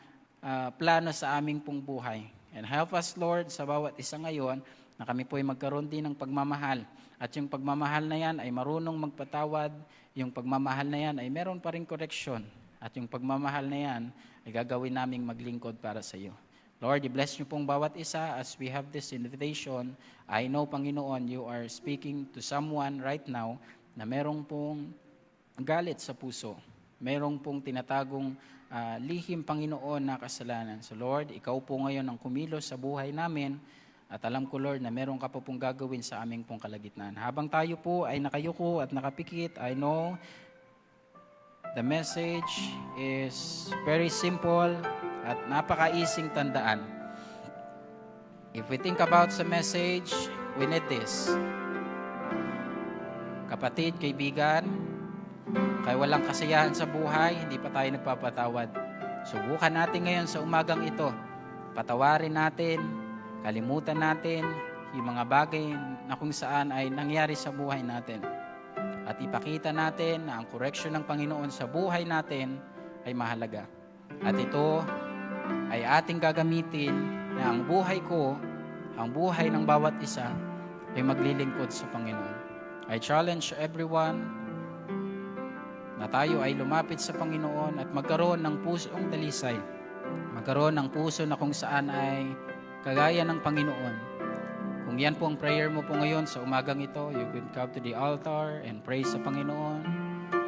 plano sa aming pong buhay. And help us, Lord, sa bawat isa ngayon na kami po ay magkaroon din ng pagmamahal. At yung pagmamahal na yan ay marunong magpatawad, yung pagmamahal na yan ay meron pa rin correction. At yung pagmamahal na yan ay gagawin naming maglingkod para sa iyo. Lord, i-bless niyo pong bawat isa as we have this invitation. I know, Panginoon, you are speaking to someone right now na merong pong galit sa puso. Merong pong tinatagong lihim, Panginoon, na kasalanan. So Lord, ikaw po ngayon ang kumilos sa buhay namin at alam ko, Lord, na meron ka po pong gagawin sa aming pong kalagitnaan. Habang tayo po ay nakayuko at nakapikit, I know the message is very simple at napaka-easing tandaan. If we think about the message, we need this. Kapatid, kaibigan, kaya walang kasiyahan sa buhay, hindi pa tayo nagpapatawad. Subukan natin ngayon sa umagang ito. Patawarin natin, kalimutan natin yung mga bagay na kung saan ay nangyari sa buhay natin. At ipakita natin na ang correction ng Panginoon sa buhay natin ay mahalaga. At ito ay ating gagamitin na ang buhay ko, ang buhay ng bawat isa ay maglilingkod sa Panginoon. I challenge everyone na tayo ay lumapit sa Panginoon at magkaroon ng pusong dalisay. Magkaroon ng puso na kung saan ay kagaya ng Panginoon. Kung yan po ang prayer mo po ngayon sa umagang ito, you can come to the altar and pray sa Panginoon.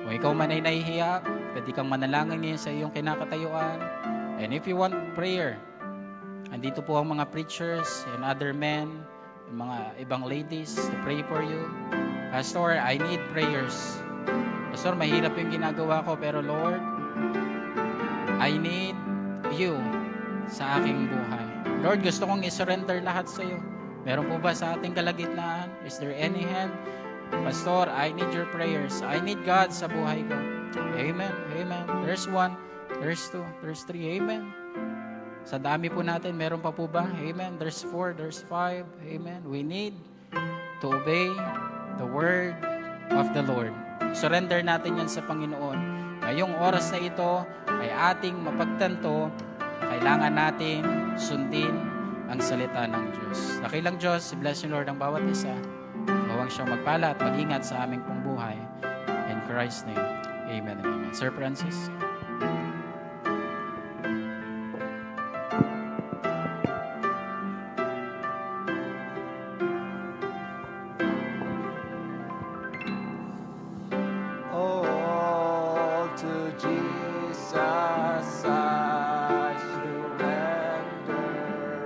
Kung ikaw man ay nahihiya, pwede kang manalangin ngayon sa iyong kinakatayuan. And if you want prayer, andito po ang mga preachers and other men, mga ibang ladies to pray for you. Pastor, I need prayers. Pastor, mahirap yung ginagawa ko, pero Lord, I need you sa aking buhay. Lord, gusto kong isurrender lahat sa iyo. Meron po ba sa ating kalagitnaan? Is there any hand? Pastor, I need your prayers. I need God sa buhay ko. Amen. Amen. There's one. There's two. There's three. Amen. Sa dami po natin, meron pa po ba? Amen. There's 4. There's 5. Amen. We need to obey the word of the Lord. Surrender natin yan sa Panginoon. Ngayong oras na ito ay ating mapagtanto na kailangan natin sundin ang salita ng Diyos. Dakilang Diyos, bless you Lord ang bawat isa. Bawang siyang magpala at mag-ingat sa aming pong buhay. In Christ's name, amen and amen. Sir Francis. All to Jesus I surrender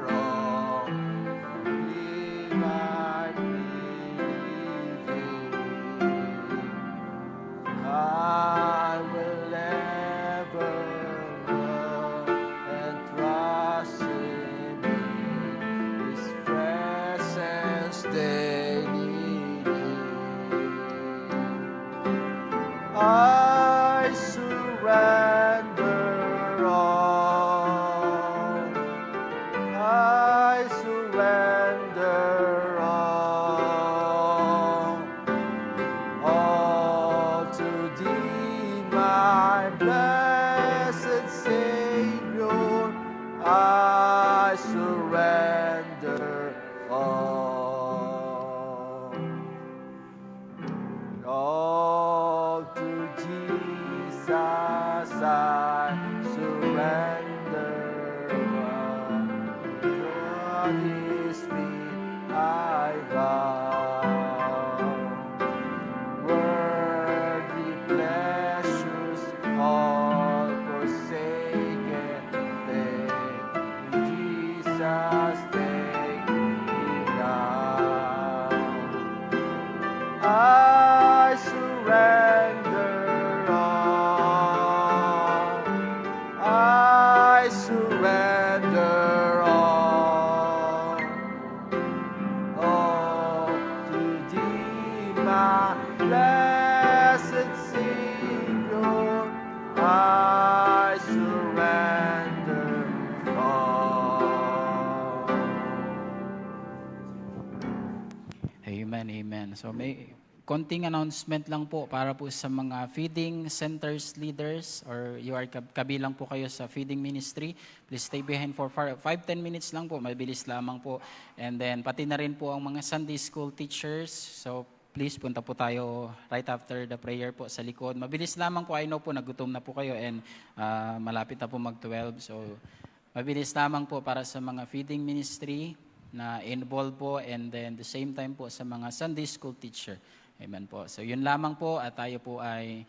all. Be my believing. I will ever love and trust in His presence daily. I surrender all. I surrender all to Thee, my blessed Savior. I surrender all to Jesus I surrender all. At His feet I bow. Worldly pleasures all forsaken, take Jesus, take me now. I surrender all. surrender all to thee, my blessed Savior. I surrender all. Amen, amen. So may konting announcement lang po para po sa mga feeding centers leaders or you are kabilang po kayo sa feeding ministry. Please stay behind for 5-10 minutes lang po. Mabilis lamang po. And then pati na rin po ang mga Sunday school teachers. So please punta po tayo right after the prayer po sa likod. Mabilis lamang po. I know po nagutom na po kayo and malapit na po mag-12. So mabilis lamang po para sa mga feeding ministry na involved po and then the same time po sa mga Sunday school teacher. Amen po. So yun lamang po at tayo po ay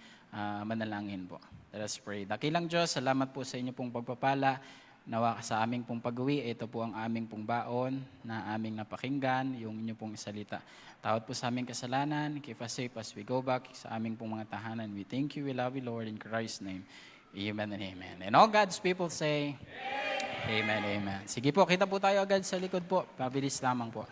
manalangin po. Let us pray. Dakilang Diyos, salamat po sa inyo pong pagpapala. Nawa sa aming pong pag-uwi, ito po ang aming pong baon na aming napakinggan, yung inyo pong salita. Tawad po sa aming kasalanan, keep us safe as we go back sa aming pong mga tahanan. We thank you, we love you, Lord, in Christ's name. Amen and amen. And all God's people say, Amen, amen. Sige po, kita po tayo agad sa likod po. Pabilis lamang po.